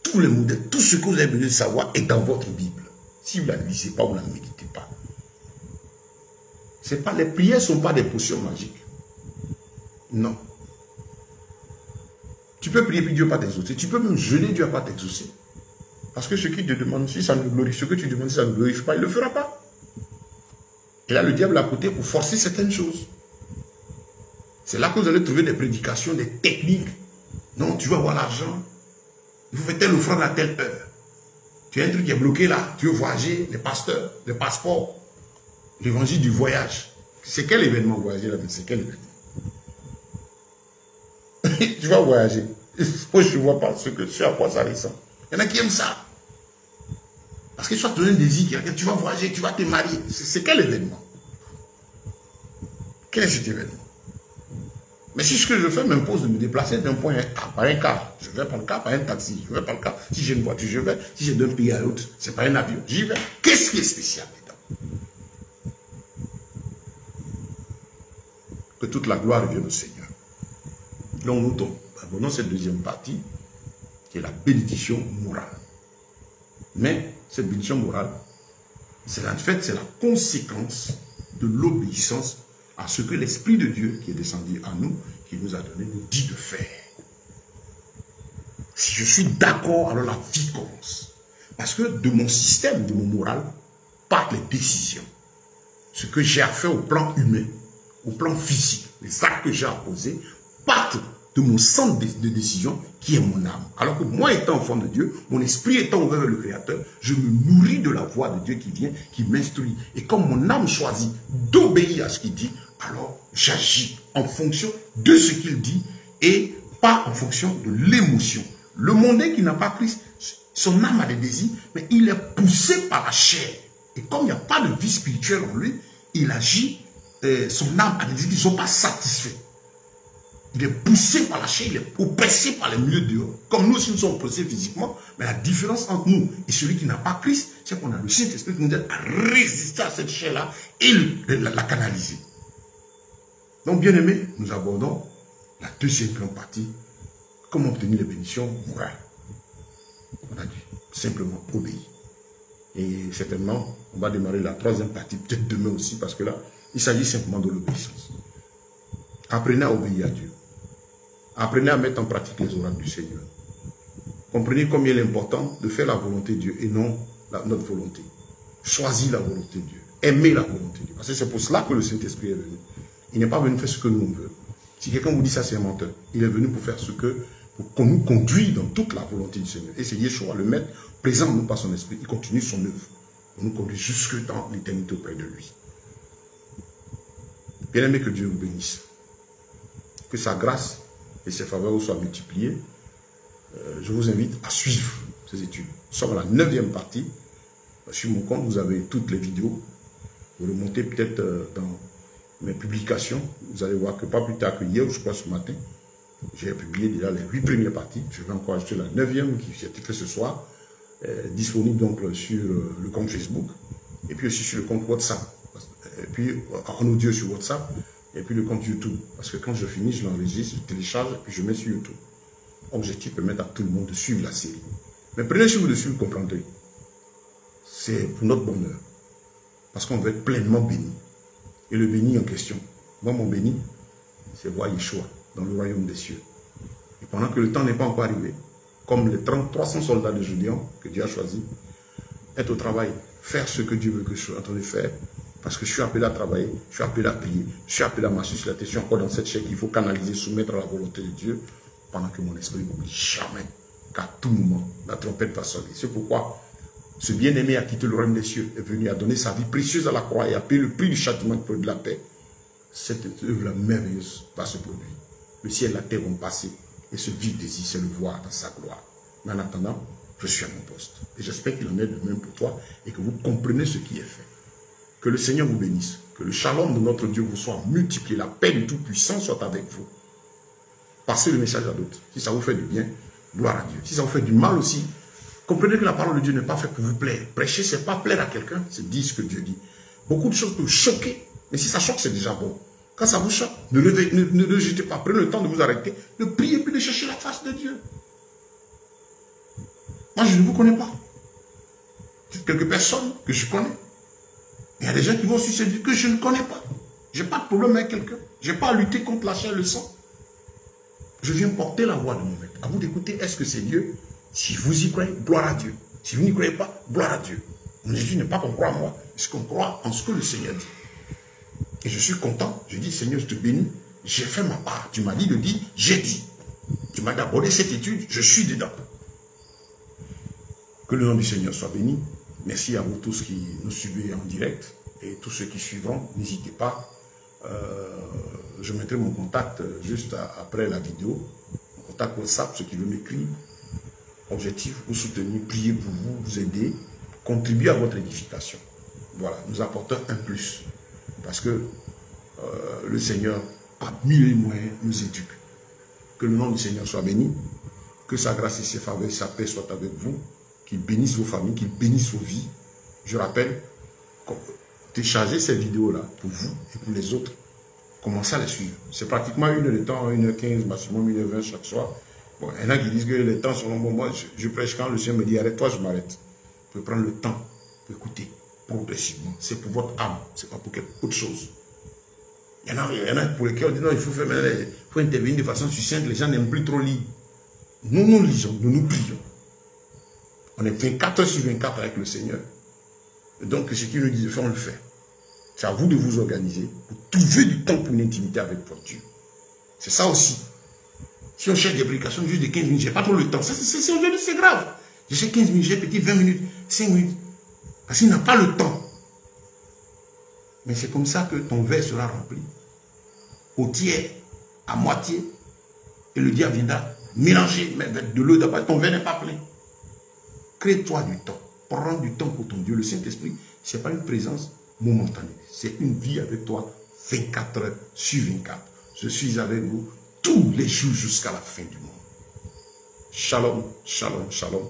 Tous les modèles, tout ce que vous avez besoin de savoir est dans votre Bible. Si vous ne la lisez pas, vous ne la méditez pas. Les prières ne sont pas des potions magiques. Non. Tu peux prier puis Dieu ne va pas t'exaucer. Tu peux même jeûner, Dieu ne va pas t'exaucer. Parce que ce qu'il te demande, si ça ne glorifie, ce que tu demandes, si ça ne glorifie pas, il ne le fera pas. Et là, le diable à côté pour forcer certaines choses. C'est là que vous allez trouver des prédications, des techniques. Non, tu veux avoir l'argent. Il faut faire telle offrande à telle heure. Tu as un truc qui est bloqué là. Tu veux voyager, les pasteurs, les passeports. L'évangile du voyage. C'est quel événement voyager là? C'est quel événement? Tu vas voyager. Moi, je ne vois pas ce à quoi ça ressemble. Il y en a qui aiment ça. Parce que tu vas te donner un désir. Tu vas voyager, tu vas te marier. C'est quel événement? Quel est cet événement? Mais si ce que je fais m'impose de me déplacer d'un point A par un car, je vais par le car par un taxi, je vais par le car. Si j'ai une voiture, je vais. Si j'ai d'un pays à l'autre, c'est par un avion. J'y vais. Qu'est-ce qui est spécial dedans? Que toute la gloire revienne au Seigneur. Donc nous abonnons cette deuxième partie, qui est la bénédiction morale. Mais cette bénédiction morale, c'est en fait, c'est la conséquence de l'obéissance à ce que l'Esprit de Dieu qui est descendu à nous, qui nous a donné, nous dit de faire. Si je suis d'accord, alors la vie commence. Parce que de mon système, de mon moral, partent les décisions. Ce que j'ai à faire au plan humain, au plan physique, les actes que j'ai à poser, partent de mon centre de décision qui est mon âme. Alors que moi étant enfant de Dieu, mon esprit étant ouvert vers le Créateur, je me nourris de la voix de Dieu qui vient, qui m'instruit. Et comme mon âme choisit d'obéir à ce qu'il dit, alors j'agis en fonction de ce qu'il dit et pas en fonction de l'émotion. Le mondain qui n'a pas Christ, son âme a des désirs, mais il est poussé par la chair. Et comme il n'y a pas de vie spirituelle en lui, il agit, son âme a des désirs qui ne sont pas satisfaits. Il est poussé par la chair, il est oppressé par les milieux dehors. Comme nous aussi nous sommes oppressés physiquement, mais la différence entre nous et celui qui n'a pas Christ, c'est qu'on a le Saint-Esprit qui nous aide à résister à cette chair-là et la canaliser. Donc, bien aimés, nous abordons la deuxième grande partie, comment obtenir les bénédictions morales. On a dit simplement obéir. Et certainement, on va démarrer la troisième partie, peut-être demain aussi, parce que là, il s'agit simplement de l'obéissance. Apprenez à obéir à Dieu. Apprenez à mettre en pratique les oracles du Seigneur. Comprenez combien il est important de faire la volonté de Dieu et non notre volonté. Choisir la volonté de Dieu. Aimer la volonté de Dieu. Parce que c'est pour cela que le Saint-Esprit est venu. Il n'est pas venu faire ce que nous on veut. Si quelqu'un vous dit ça, c'est un menteur. Il est venu pour faire pour qu'on nous conduise dans toute la volonté du Seigneur. Et c'est Yeshua, le Maître, présent en nous par son esprit. Il continue son œuvre. On nous conduit jusque dans l'éternité auprès de lui. Bien aimé, que Dieu vous bénisse. Que sa grâce et ses faveurs vous soient multipliées. Je vous invite à suivre ces études. Nous sommes à la 9e partie. Sur mon compte, vous avez toutes les vidéos. Vous remontez peut-être dans mes publications. Vous allez voir que pas plus tard que hier, ou je crois ce matin, j'ai publié déjà les 8 premières parties. Je vais encore ajouter la 9e qui est fait ce soir. Disponible donc sur le compte Facebook. Et puis aussi sur le compte WhatsApp. Et puis en audio sur WhatsApp. Et puis le compte YouTube. Parce que quand je finis, je l'enregistre, je télécharge et puis je mets sur YouTube. Objectif permettre à tout le monde de suivre la série. Mais prenez sur vous dessus, vous comprendrez. C'est pour notre bonheur. Parce qu'on veut être pleinement béni. Et le béni en question. Moi, mon béni, c'est voir Yeshua dans le royaume des cieux. Et pendant que le temps n'est pas encore arrivé, comme les 300 soldats de Gédéon que Dieu a choisi, être au travail, faire ce que Dieu veut que je sois en train de faire. Parce que je suis appelé à travailler, je suis appelé à prier, je suis appelé à marcher sur la tête. Je suis encore dans cette chair qu'il faut canaliser, soumettre à la volonté de Dieu, pendant que mon esprit n'oublie jamais qu'à tout moment, la trompette va sonner. C'est pourquoi ce bien-aimé a quitté le royaume des cieux, est venu à donner sa vie précieuse à la croix et a payé le prix du châtiment pour de la paix. Cette œuvre-là merveilleuse va se produire. Le ciel et la terre vont passer et ce vif désir, c'est le voir dans sa gloire. Mais en attendant, je suis à mon poste. Et j'espère qu'il en est de même pour toi et que vous comprenez ce qui est fait. Que le Seigneur vous bénisse. Que le shalom de notre Dieu vous soit multiplié. La paix du Tout-Puissant soit avec vous. Passez le message à d'autres. Si ça vous fait du bien, gloire à Dieu. Si ça vous fait du mal aussi, comprenez que la parole de Dieu n'est pas faite pour vous plaire. Prêcher, ce n'est pas plaire à quelqu'un, c'est dire ce que Dieu dit. Beaucoup de choses peuvent choquer, mais si ça choque, c'est déjà bon. Quand ça vous choque, ne le jetez pas. Prenez le temps de vous arrêter, de prier puis de chercher la face de Dieu. Moi, je ne vous connais pas. Quelques personnes que je connais. Il y a des gens qui vont sur cette vie que je ne connais pas. Je n'ai pas de problème avec quelqu'un. Je n'ai pas à lutter contre la chair et le sang. Je viens porter la voix de mon maître. À vous d'écouter, est-ce que c'est Dieu? Si vous y croyez, gloire à Dieu. Si vous n'y croyez pas, gloire à Dieu. Mon Jésus n'est pas qu'on croit en moi, c'est qu'on croit en ce que le Seigneur dit. Et je suis content. Je dis, Seigneur, je te bénis. J'ai fait ma part. Tu m'as dit de dire, j'ai dit. Tu m'as d'aborder cette étude, je suis dedans. Que le nom du Seigneur soit béni. Merci à vous tous qui nous suivez en direct. Et tous ceux qui suivront, n'hésitez pas. Je mettrai mon contact juste après la vidéo. Mon contact WhatsApp, ceux qui veulent m'écrire. Objectif, vous soutenir, prier pour vous, vous aider, contribuer à votre édification. Voilà, nous apportons un plus. Parce que le Seigneur, par mille moyens, nous éduque. Que le nom du Seigneur soit béni. Que sa grâce et ses faveurs et sa paix soient avec vous. Qu'il bénisse vos familles, qu'il bénisse vos vies. Je rappelle, téléchargez ces vidéos-là pour vous et pour les autres. Commencez à les suivre. C'est pratiquement 1 heure de temps, 1h15, maximum 1h20 chaque soir. Bon, il y en a qui disent que les temps sont longs. Bon, moi, je prêche quand le Seigneur me dit arrête-toi, je m'arrête. Vous pouvez prendre le temps pour écouter progressivement. C'est pour votre âme, c'est pas pour quelque autre chose. Il y en a pour lesquels on dit non, il faut intervenir de façon succincte. Les gens n'aiment plus trop lire. Nous, nous lisons, nous prions. On est 24 heures sur 24 avec le Seigneur. Et donc, ce qu'il nous dit de faire, on le fait. C'est à vous de vous organiser pour trouver du temps pour une intimité avec votre Dieu. C'est ça aussi. Si on cherche des prédications juste de 15 minutes, j'ai pas trop le temps. Aujourd'hui, c'est grave. Je cherche 15 minutes, j'ai petit 20 minutes, 5 minutes. Parce qu'il n'a pas le temps. Mais c'est comme ça que ton verre sera rempli. Au tiers, à moitié. Et le diable viendra mélanger de l'eau d'abord. Ton verre n'est pas plein. Crée-toi du temps. Prends du temps pour ton Dieu. Le Saint-Esprit, ce n'est pas une présence momentanée. C'est une vie avec toi 24 heures sur 24. Je suis avec vous tous les jours jusqu'à la fin du monde. Shalom, shalom, shalom.